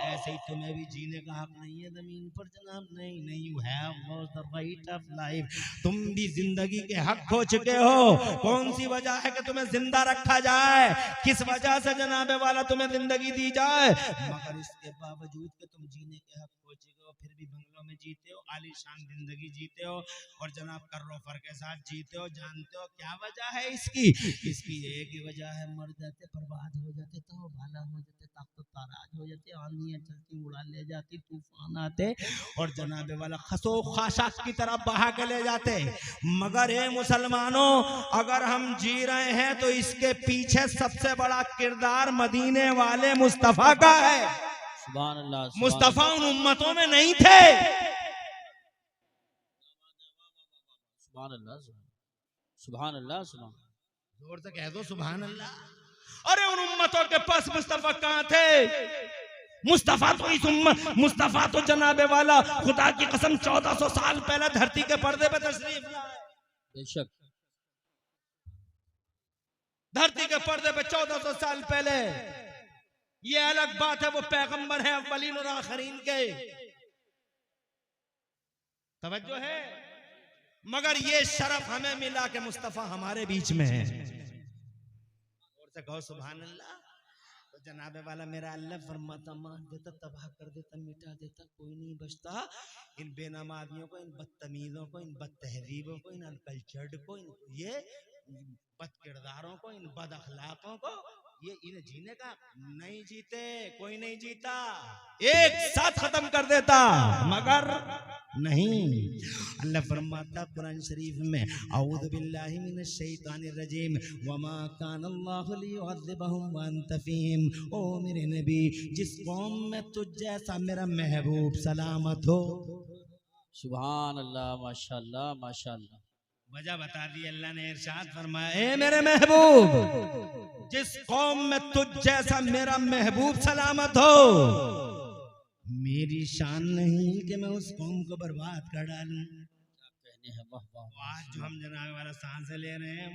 ऐसे ही तुम्हें भी जीने का हक नहीं है जमीन पर जनाब। नहीं नहीं, you have the right of life. तुम भी जिंदगी के हक खो चुके हो। कौन सी वजह है कि तुम्हें जिंदा रखा जाए? किस वजह से जनाबे वाला तुम्हें जिंदगी दी जाए? मगर इसके बावजूद कि तुम जीने के हक खो चुके हो, फिर भी बंगलों में जीते हो, आलीशान जिंदगी जीते हो, और जनाब कर्रोफर के साथ जीते हो। जानते हो क्या वजह है इसकी? इसकी एक ही वजह है, मर जाते, बर्बाद हो जाते, तो भाला हो जाते, ताकत ताराज हो जाते, आंधियां चलती उड़ा ले जाती, तूफान आते और जनाबे वाला खसो खाशाक की तरफ बहा के ले जाते। मगर हे मुसलमानों, अगर हम जी रहे हैं तो इसके पीछे सबसे बड़ा किरदार मदीने वाले मुस्तफा का है। सुभान अल्लाह। मुस्तफा उन उम्मतों में नहीं थे। सुभान अल्लाह, सुभान अल्लाह, सुभान। जोर से कह दो सुभान अल्लाह। अरे उन उम्मतों के पास मुस्तफा कहां थे? मुस्तफा तो इस उम्मत, मुस्तफा तो जनाबे वाला खुदा की कसम 1400 साल पहले धरती के पर्दे पे तशरीफ लाए। बेशक धरती के पर्दे पे 1400 साल पहले। ये अलग बात है, वो पैगंबर है अव्वलीन और आखिरीन के, तवज्जो है। मगर ये शरफ हमें मिला कि मुस्तफा हमारे बीच में है। और से कहो सुभान अल्लाह। तो जनाबे वाला मेरा अल्लाह फरमाता, मार देता, तबाह कर देता, मिटा देता, कोई नहीं बचता। इन बेनमाजियों को, इन बदतमीजों को, इन बदतहजीबों को, इन अनकल्चर्ड को, इन ये बद किरदारों को, इन बद अखलाकों को, ये इन्हें जीने का नहीं जीते, कोई नहीं जीता, एक साथ खत्म कर देता। मगर नहीं, अल्लाह फरमाता कुरान शरीफ में, औज़ु बिल्लाहि मिनश शैतानिर रजीम, वमा कान अल्लाहु लियुअज़्ज़िबहुम व अंत फ़ीहिम। ओ मेरे नबी, जिस कौम में तुझ जैसा मेरा महबूब सलामत हो। सुभान अल्लाह, माशाअल्लाह, माशाअल्लाह। वजह बता दी अल्लाह ने, इरशाद फरमाया, ए मेरे महबूब, जिस कौम में तुझ जैसा मेरा महबूब सलामत हो, मेरी शान नहीं कि मैं उस कौम को बर्बाद कर डालूं। आज जो हम जनाबे वाला सांस ले रहे हैं,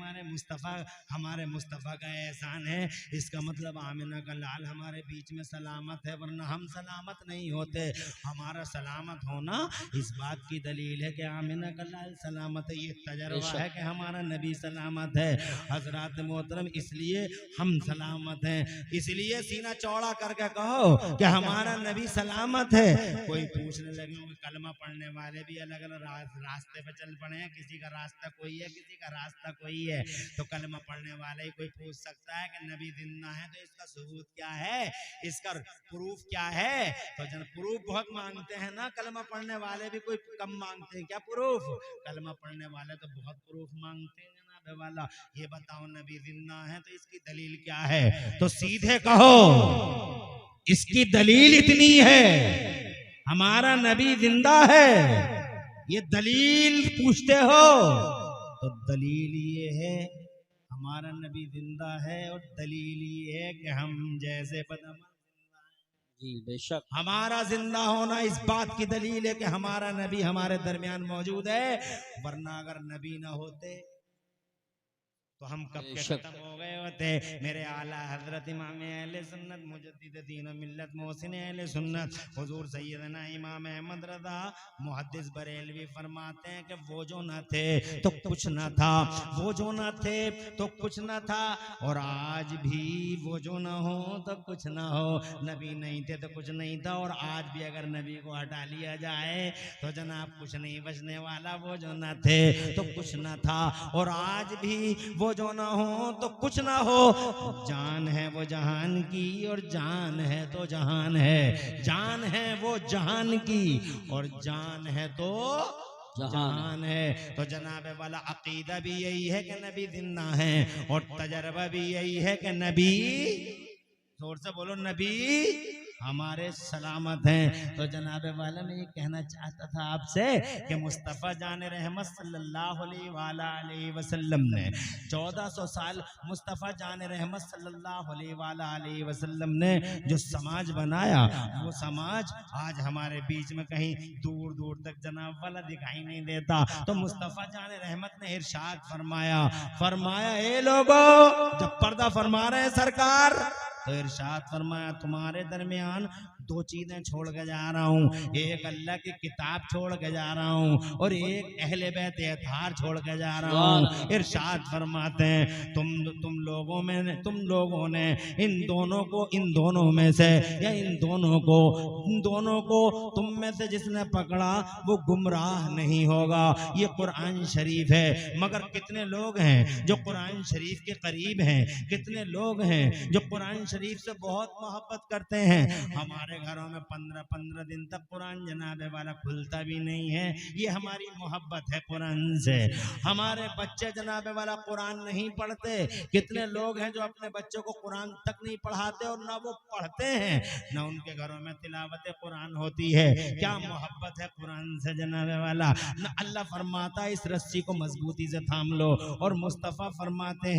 हमारे मुस्तफ़ा का एहसान है। इसका मतलब आमिना का लाल हमारे बीच में सलामत है, वरना हम सलामत नहीं होते। हमारा सलामत होना इस बात की दलील है कि आमिना का लाल सलामत है। ये तजर्बा है कि हमारा नबी सलामत है। हजरात मोहतरम, इसलिए हम सलामत हैं। इसलिए सीना चौड़ा करके कहो कि हमारा नबी सलामत है। कोई पूछने लगे, कलमा पढ़ने वाले भी अलग अलग रास्ते पे चल पड़े हैं, किसी का रास्ता कोई है, किसी का रास्ता कोई है। तो कलमा पढ़ने वाले ही कोई पूछ सकता है कि नबी जिंदा है, तो इसका सबूत क्या है, इसका प्रूफ क्या है? तो जन प्रूफ बहुत मांगते हैं ना कलमा पढ़ने वाले भी, कोई कम मांगते हैं क्या प्रूफ? कलमा पढ़ने वाले तो बहुत प्रूफ मांगते हैं जनाबे वाला। ये बताओ नबी जिंदा है तो इसकी दलील क्या है? तो सीधे कहो, इसकी दलील इतनी है, हमारा नबी जिंदा है। ये दलील पूछते हो तो दलील ये है हमारा नबी जिंदा है, और दलील ये है कि हम जैसे बदअमल जिंदा हैं। जी बेशक। हमारा जिंदा होना इस बात की दलील है कि हमारा नबी हमारे दरमियान मौजूद है, वरना अगर नबी ना होते तो हम कब के बेशक। खत्म हो गए होते। मेरे आला हजरत इमाम अहले सुन्नत मुजद्दिद दीन व मिल्लत मोहसिन अहले सुन्नत हुजूर सैयदना इमाम अहमद रज़ा मुहद्दिस बरेलवी फरमाते हैं कि वो जो न थे तो कुछ न था, वो जो न थे तो कुछ न था, और आज भी वो जो न हो तो कुछ न हो। नबी नहीं थे तो कुछ नहीं था, और आज भी अगर नबी को हटा लिया जाए तो जनाब कुछ नहीं बचने वाला। वो जो न थे तो कुछ न था, और आज भी वो जो ना हो तो कुछ ना हो। जान है वो जहान की और जान है तो जहान है, जान है वो जहान की और जान है तो जहान है। तो जनाब वाला अकीदा भी यही है कि नबी जिंदा है, और तजर्बा भी यही है कि नबी, जोर से बोलो, नबी हमारे सलामत हैं। तो जनाब वाला मैं ये कहना चाहता था आपसे कि मुस्तफ़ा जान रहमत सल्लल्लाहु अलैहि वसल्लम ने 1400 साल मुस्तफ़ा जान रहमत सल्लल्लाहु अलैहि वसल्लम ने जो समाज बनाया, वो समाज आज हमारे बीच में कहीं दूर दूर तक जनाब वाला दिखाई नहीं देता। तो मुस्तफ़ा जान रहमत ने इरशाद फरमाया ए लोगो, जब पर्दा फरमा रहे हैं सरकार, तो इरशाद फरमाया तुम्हारे दरमियान दो चीजें छोड़ के जा रहा हूँ, एक अल्लाह की किताब छोड़ के जा रहा हूँ और एक अहले बैत अतार छोड़ के जा रहा हूँ। इरशाद फरमाते हैं तुम लोगों ने इन दोनों में से या इन दोनों को तुम में से जिसने पकड़ा वो गुमराह नहीं होगा। ये कुरान शरीफ है, मगर कितने लोग हैं जो कुरान शरीफ के करीब हैं, कितने लोग हैं जो कुरान शरीफ से बहुत मोहब्बत करते हैं। हमारे घरों में 15 दिन तक कुरान जनाबे वाला खुलता भी नहीं है। ये हमारी मोहब्बत है कुरान से। हमारे बच्चे जनाबे वाला कुरान नहीं पढ़ते। कितने लोग हैं जो अपने बच्चों को कुरान तक नहीं पढ़ाते और ना वो पढ़ते हैं, ना उनके घरों में तिलावत कुरान होती है। क्या मोहब्बत है कुरान से जनाबे वाला। ना अल्लाह फरमाता है इस रस्सी को मजबूती से थाम लो, और मुस्तफ़ा फरमाते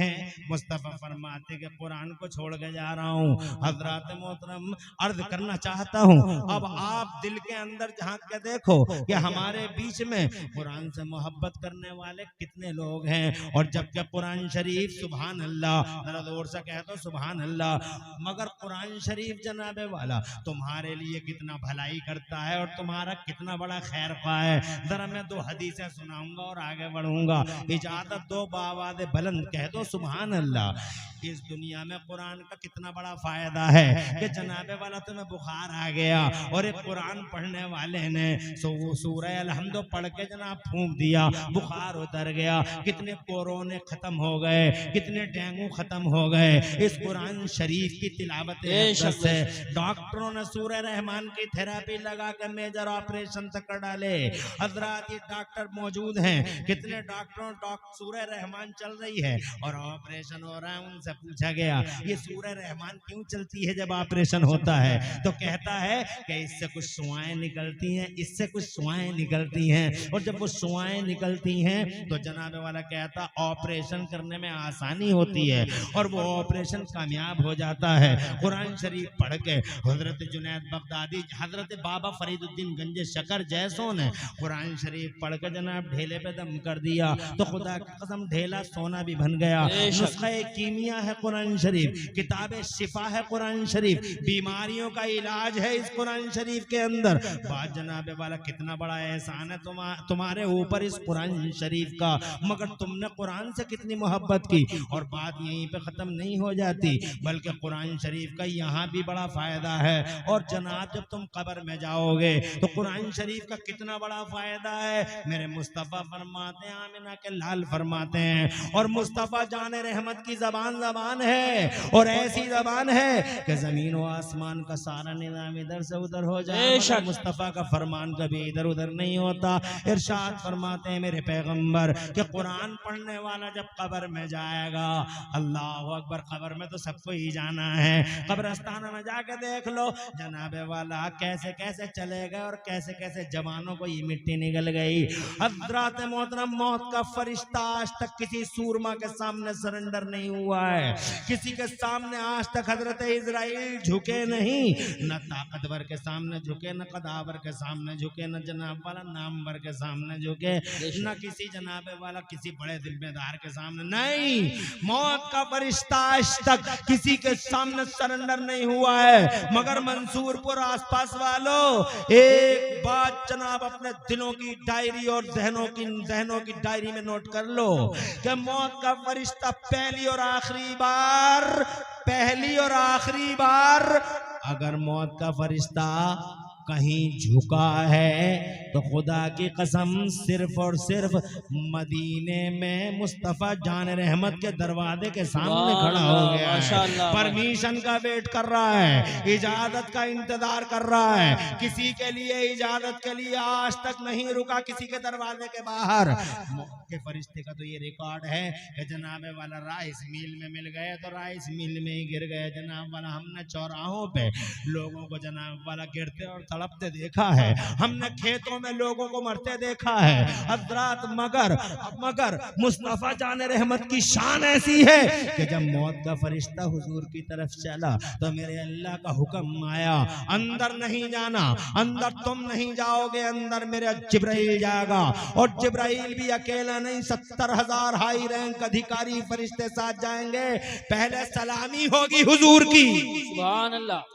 कि कुरान को छोड़ के जा रहा हूँ। हजरात मोहतरम अर्ज करना चाहता हूँ, अब आप दिल के अंदर झांक के देखो कि हमारे बीच में कुरान से मोहब्बत करने वाले कितने लोग हैं। और जबकि कुरान शरीफ सुभान अल्लाह, जरा जोर से कह दो सुभान अल्लाह, मगर कुरान शरीफ जनाबे वाला तुम्हारे लिए कितना भलाई करता है और तुम्हारा कितना बड़ा खैर ख्वाह है। जरा मैं दो हदीसें सुनाऊंगा और आगे बढ़ूंगा। इजाजत दो, बावाज़ बुलंद कह दो सुभान अल्लाह। इस दुनिया में कुरान का कितना बड़ा फायदा है कि जनाबे वाला तुम्हें बुखार आ गया और एक कुरान पढ़ने वाले ने सूरह अलहम्द पढ़ के जनाब फूंक दिया, बुखार उतर गया। कितने कोरोने खत्म हो गए, कितने डेंगू खत्म हो गए इस कुरान शरीफ की तिलावत से। डॉक्टरों ने सूरह रहमान की थेरेपी लगा कर मेजर ऑपरेशन तक कर डाले। हजरात ये डॉक्टर मौजूद हैं, कितने डॉक्टरों सूरह रहमान चल रही है और ऑपरेशन हो रहा है। उनसे पूछा गया ये सूरह रहमान क्यों चलती है जब ऑपरेशन होता है, तो कहता है कि इससे कुछ सुआएं निकलती हैं, इससे कुछ सुआएं निकलती हैं, और जब वो सुआएं निकलती हैं तो जनाबे वाला कहता ऑपरेशन करने में आसानी होती है और वो ऑपरेशन कामयाब हो जाता है। कुरान शरीफ पढ़ के हजरत जुनैद बगदादी, हजरत बाबा फरीदुद्दीन गंजे शकर जैसों ने कुरान शरीफ पढ़ के जनाब ढेले पे दम कर दिया, तो खुदा की कसम ढेला सोना भी बन गया। नुस्खा कीमिया है कुरान शरीफ, किताब शिफा है कुरान शरीफ, बीमारियों का इलाज है इस कुरान शरीफ के अंदर। बात जनाबे वाला कितना बड़ा एहसान है तुम्हारे ऊपर इस कुरान शरीफ का, मगर तुमने कुरान से कितनी मोहब्बत की। और बात यहीं पे खत्म नहीं हो जाती, बल्कि कुरान शरीफ का यहाँ भी बड़ा फायदा है। और जनाब जब तुम कब्र में जाओगे तो कुरान शरीफ का कितना बड़ा फायदा है। मेरे मुस्तफ़ा फरमाते हैं, आमिना के लाल फरमाते हैं, और मुस्तफ़ा जाने रहमत की जबान है और ऐसी जबान है कि जमीन व आसमान का सारा निज़ाम इधर से उधर हो जाए, मुस्तफ़ा का फरमान कभी इधर उधर नहीं होता। इरशाद फरमाते हैं मेरे पैगंबर कि कुरान पढ़ने वाला जब कब्र में जाएगा, अल्लाह अकबर, कब्र में तो सबको ही जाना है, कब्रस्तान में जाके देख लो जनाबे वाला कैसे कैसे चले गए और कैसे कैसे जवानों को ये मिट्टी निकल गई। हज़रात मोहतरम, मौत का फरिश्ता आज तक किसी सूरमा के सामने सरेंडर नहीं हुआ है, किसी के सामने आज तक हजरत इजराइल झुके नहीं, न न ताकतवर के सामने झुके, न कदावर के सामने झुके, न जनाब वाला नामवर के सामने झुके, न किसी जनाब वाला किसी बड़े जिम्मेदार के सामने। नहीं, मौत का फरिश्ता आज तक किसी के सामने सरेंडर नहीं हुआ है। मगर मंसूरपुर आसपास वालों, एक बात जनाब अपने दिलों की डायरी और जहनों की डायरी में नोट कर लो कि मौत का फरिश्ता पहली और आखिरी बार अगर मौत का फरिश्ता कहीं झुका है तो खुदा की कसम सिर्फ और सिर्फ मदीने में मुस्तफा जान रहमत के दरवाजे के सामने खड़ा हो गया है। परमिशन का वेट कर रहा है, इजाजत का इंतजार कर रहा है। किसी के लिए इजाजत के लिए आज तक नहीं रुका किसी के दरवाजे के बाहर। मौत के फरिश्ते का तो ये रिकॉर्ड है कि जनाब वाला राइस मिल में मिल गए तो राइस मिल में ही गिर गए। जनाब वाला हमने चौराहों पे लोगों को जनाब वाला गिरते और तड़पते देखा है, हमने खेतों में लोगों को मरते देखा है हजरात। मगर मुस्तफा जाने रहमत की शान ऐसी है कि जब मौत का फरिश्ता हुजूर की तरफ चला तो मेरे अल्लाह का हुक्म आया, अंदर नहीं जाना, अंदर तुम नहीं जाओगे, अंदर मेरा जिब्राइल जाएगा। और जिब्राइल भी अकेला नहीं, 70,000 हाई रैंक अधिकारी फरिश्ते साथ जाएंगे। पहले सलामी होगी हुजूर की। सुभान अल्लाह।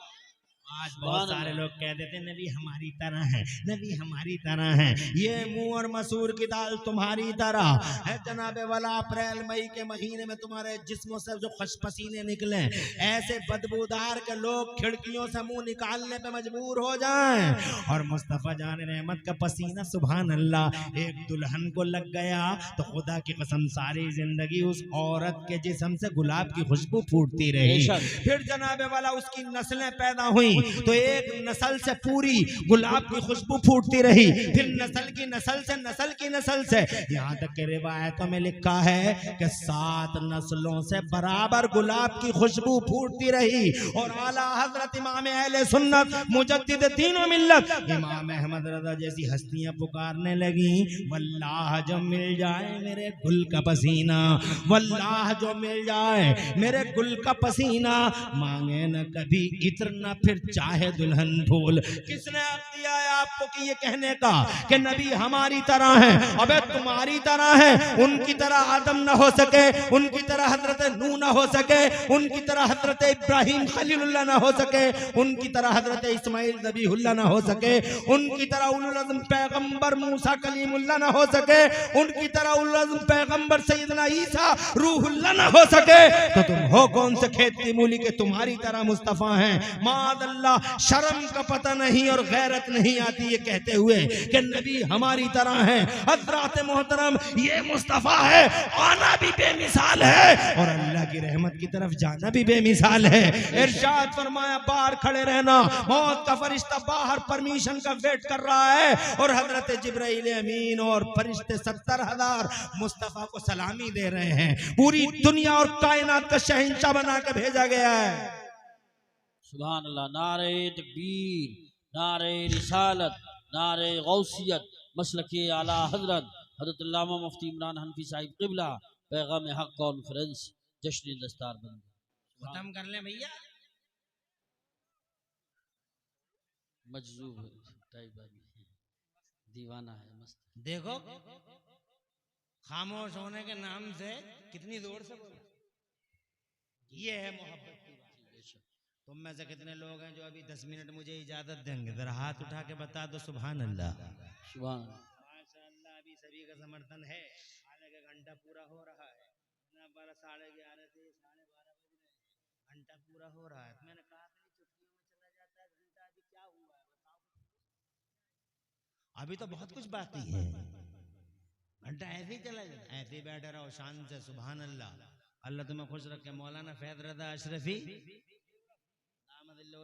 आज बहुत सारे लोग कह देते नबी हमारी तरह है, नबी हमारी तरह है। ये मुंह और मसूर की दाल तुम्हारी तरह है जनाबे वाला। अप्रैल मई के महीने में तुम्हारे जिस्मों से जो खुश पसीने निकले, ऐसे बदबूदार के लोग खिड़कियों से मुंह निकालने पे मजबूर हो जाएं। और मुस्तफा जान रहमत का पसीना सुभान अल्लाह एक दुल्हन को लग गया तो खुदा की कसम सारी जिंदगी उस औरत के जिस्म से गुलाब की खुशबू फूटती रही। फिर जनाबे वाला उसकी नस्लें पैदा हुई तो एक नस्ल से पूरी गुलाब की खुशबू फूटती रही। फिर नस्ल की नस्ल से यहाँ तक के रिवायतों में लिखा है कि 7 नस्लों से बराबर गुलाब की खुशबू फूटती रही। और आला हजरत इमाम अहले सुन्नत मुजद्दिद दीन व मिल्लत इमाम अहमद रज़ा जैसी हस्तियां पुकारने लगी, वल्लाह जो मिल जाए मेरे गुल का पसीना, वल्लाह जो मिल जाए मेरे गुल का पसीना, मांगे न कभी इत्र न फिर चाहे दुल्हन फूल। किसने आप दिया है आपको कि ये कहने का कि नबी हमारी तरह है? अबे तुम्हारी तरह है, उनकी तरह आदम ना हो सके, उनकी तरह हजरत नूह ना हो सके, उनकी तरह हजरत इब्राहिम खलीलुल्लाह ना हो सके, उनकी तरह हजरत इस्माइल ज़बीहुल्लाह ना हो सके, उनकी तरह उलुल अज़्म पैगंबर मूसा कलीमुल्लाह ना हो सके, उनकी तरह उलुल अज़्म पैगंबर सैयदना ईसा रूहुल्लाह ना हो सके, तो तुम हो कौन से खेत की मूली के तुम्हारी तरह मुस्तफा हैं? मादल्ला, शर्म का पता नहीं और गैरत नहीं आती ये कहते हुए कि नबी हमारी तरह है। हज़रात मोहतरम, ये मुस्तफा है, आना भी बेमिसाल है और अल्लाह की रहमत की तरफ जाना भी बेमिसाल है। इरशाद फरमाया बाहर खड़े रहना, मौत का फरिश्ता बाहर परमिशन का वेट कर रहा है और हजरत जिब्राइल अमीन और फरिश्ते 70,000 मुस्तफा को सलामी दे रहे हैं। पूरी दुनिया और कायनात का शहंशाह बना के भेजा गया है। सुभान अल्लाह। नारे तकबीर, नारे रिसालत, नारे गौसियत, मसलके आला हजरत हजरत अल्लामा मुफ्ती इमरान हनफी साहिब क़िबला, पैगाम हक कॉन्फ्रेंस, जश्न दस्तार बंद। खत्म कर ले भैया। मजजूब दीवाना है मस्त। देखो खामोश होने के नाम से कितनी जोर से बोला। ये है मोहब्बत की बात। तुम में से कितने लोग हैं जो अभी 10 मिनट मुझे इजाजत देंगे? जरा हाथ उठा के बता दो सुभान अल्लाह। सुभान माशाअल्लाह। अभी सभी का समर्थन है। हालांकि घंटा पूरा हो रहा है, 11:30 से 12:30 बज रहे, घंटा पूरा हो रहा है। तो मैंने कहा था चुटकियों में चला जाता है घंटा, अभी क्या हुआ है बताओ। अभी तो बहुत कुछ बाकी है, घंटा ऐसे ही चला जाता, ऐसे ही बैठे रहो शान से सुभान अल्लाह। अल्लाह तुम्हें खुश रखे। मौलाना फैज रज़ा अशरफी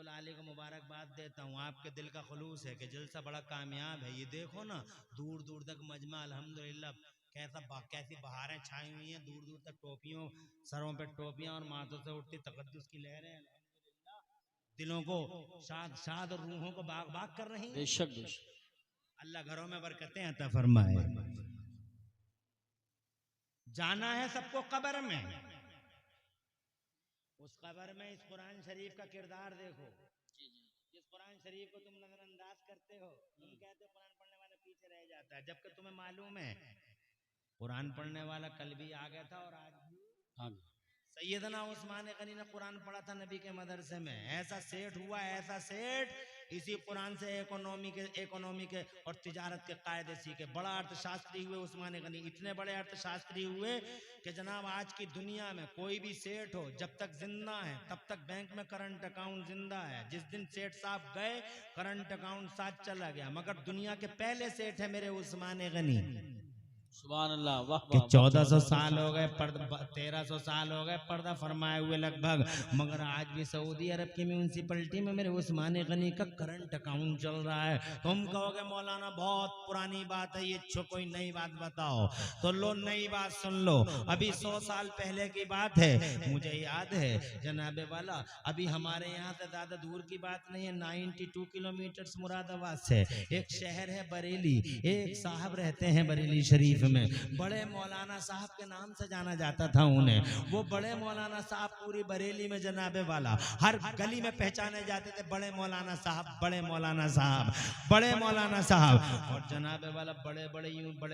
आली को मुबारकबाद देता हूँ। आपके दिल का खुलूस है कि जलसा बड़ा कामयाब है। ये देखो ना, दूर दूर तक मजमा अल्हम्दुलिल्लाह कैसी बहारें छाई हुई हैं। दूर दूर तक टोपियों, सरों पे टोपियां और माथों से उठती तकद्दुस की लहरें अल्हम्दुलिल्लाह दिलों को शाद शाद और रूहों को बाग बाग कर रही हैं। बेशक बेशक। अल्लाह घरों में बरकतें अता फरमाए। जाना है सबको कब्र में, उस कब्र में इस कुरान शरीफ का किरदार देखो। इस कुरान शरीफ को तुम नजरअंदाज करते हो, तुम कहते हो कुरान पढ़ने वाला पीछे रह जाता है, जबकि तुम्हें मालूम है कुरान पढ़ने वाला कल भी आ गया था और आज भी। हाँ सैयदना उस्मान गनी ने कुरान पढ़ा था नबी के मदरसे में, ऐसा सेठ हुआ, ऐसा सेठ इसी कुरान से इकोनॉमी के और तिजारत के कायदे सीखे, बड़ा अर्थशास्त्री हुए उस्मान गनी, इतने बड़े अर्थशास्त्री हुए कि जनाब आज की दुनिया में कोई भी सेठ हो जब तक जिंदा है तब तक बैंक में करंट अकाउंट जिंदा है, जिस दिन सेठ साहब गए करंट अकाउंट साथ चला गया, मगर दुनिया के पहले सेठ है मेरे उस्मान गनी सुभान अल्लाह, वाह कि वाह 1400 साल हो गए, 1300 साल हो गए पर्दा फरमाए हुए लगभग, मगर आज भी सऊदी अरब की म्यूनसिपलिटी में मेरे उस्मान गनी का करंट अकाउंट चल रहा है। तुम कहोगे मौलाना बहुत पुरानी बात है, ये कोई नई बात बताओ, तो लो नई बात सुन लो। अभी 100 साल पहले की बात है, मुझे याद है जनाबे वाला, अभी हमारे यहाँ से ज्यादा दूर की बात नहीं है, 92 किलोमीटर मुरादाबाद से एक शहर है बरेली, एक साहब रहते हैं बरेली शरीफ में, बड़े मौलाना साहब के नाम से जाना जाता था उन्हें। वो बड़े मौलाना साहब पूरी बरेली में जनाबे वाला हर गली में पहचाने जाते थे, बड़े मौलाना साहब, बड़े मौलाना साहब, बड़े मौलाना साहब। और जनाबे वाला बड़े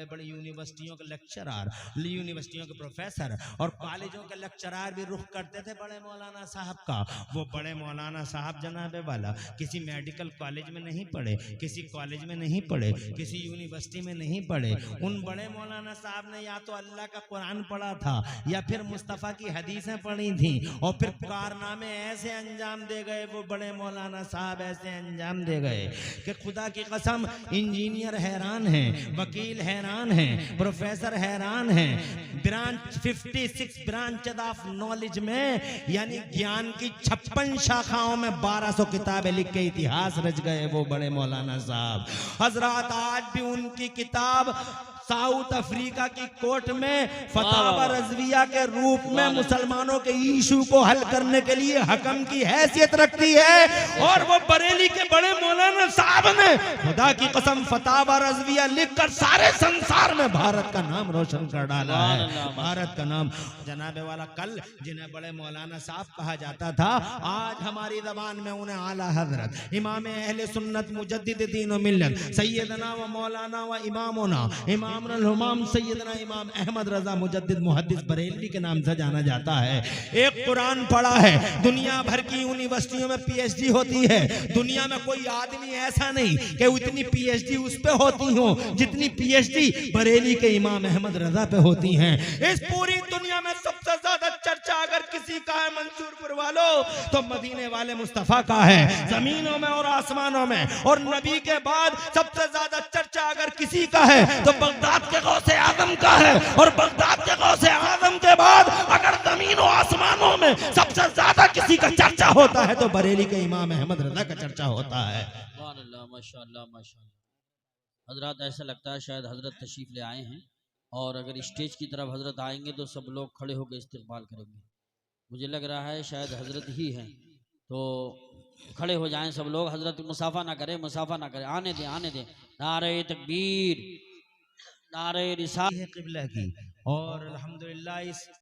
बड़े यूनिवर्सिटियों के लेक्चरर, यूनिवर्सिटियों के प्रोफेसर और कॉलेजों के लेक्चरर भी रुख करते थे बड़े मौलाना साहब का। वो बड़े मौलाना साहब जनाबे वाला किसी मेडिकल कॉलेज में नहीं पढ़े, किसी कॉलेज में नहीं पढ़े, किसी यूनिवर्सिटी में नहीं पढ़े, उन बड़े मौलाना साहब ने या तो अल्लाह का कुरान पढ़ा था या फिर मुस्तफ़ा की हदीसें पढ़ी थी, और फिर कारनामे ऐसे अंजाम दे गए वो बड़े मौलाना साहब, ऐसे अंजाम दे गए कि खुदा की कसम इंजीनियर हैरान हैं, वकील हैरान हैं, प्रोफेसर हैरान हैं, ब्रांच 56 ब्रांच ऑफ नॉलेज में यानी ज्ञान की 56 शाखाओं में 1200 किताबें लिख के इतिहास रच गए वो बड़े मौलाना साहब। हजरत आज भी उनकी किताब साउथ अफ्रीका की कोर्ट में फतावा रज़विया के रूप में मुसलमानों के इशू को हल करने के लिए हकम की हैसियत रखती है, और वो बरेली के बड़े मौलाना साहब ने खुदा की कसम फतावा रज़विया लिखकर सारे संसार में भारत का नाम रोशन कर डाला है, भारत का नाम। जनाबे वाला कल जिन्हें बड़े मौलाना साहब कहा जाता था, आज हमारी जबान में उन्हें आला हजरत इमाम अहले सुन्नत मुजद्दिद दीन व मिल्लत सैयदना व मौलाना व इमामुना इमाम सैयदना इमाम अहमद रजा मुजद्दिद मुहद्दिस बरेलवी के नाम से जाना जाता है। एक कुरान पढ़ा है, दुनिया भर की यूनिवर्सिटियों में पीएचडी होती है, दुनिया में कोई आदमी ऐसा नहीं कि उतनी पीएचडी उस पे होती हो जितनी पीएचडी बरेली के इमाम अहमद रजा पे होती हैं। इस पूरी दुनिया में सबसे ज्यादा चर्चा अगर किसी का है मंसूरपुर वालों तो मदीने वाले मुस्तफा का है, जमीनों में और आसमानों में, और नबी के बाद सबसे ज्यादा चर्चा अगर किसी का है तो बगदाद के गौसे आजम का है, और बगदाद के गौसे आजम के बाद अगर जमीनों आसमानों में सबसे ज्यादा किसी का चर्चा होता है तो बरेली के इमाम अहमद रजा का चर्चा होता है। माशाअल्लाह माशाअल्लाह। हजरत ऐसा लगता है शायद हजरत तशरीफ ले आए हैं, और अगर स्टेज की तरफ हजरत आएंगे तो सब लोग खड़े होकर इस्तकबाल करेंगे। मुझे लग रहा है शायद हजरत ही हैं, तो खड़े हो जाएं सब लोग। हजरत मुसाफा ना करें, मुसाफा ना करें, आने दें आने दें। नारे तकबीर, नारे रिसालत क़िबला की, और अल्हम्दुलिल्लाह इस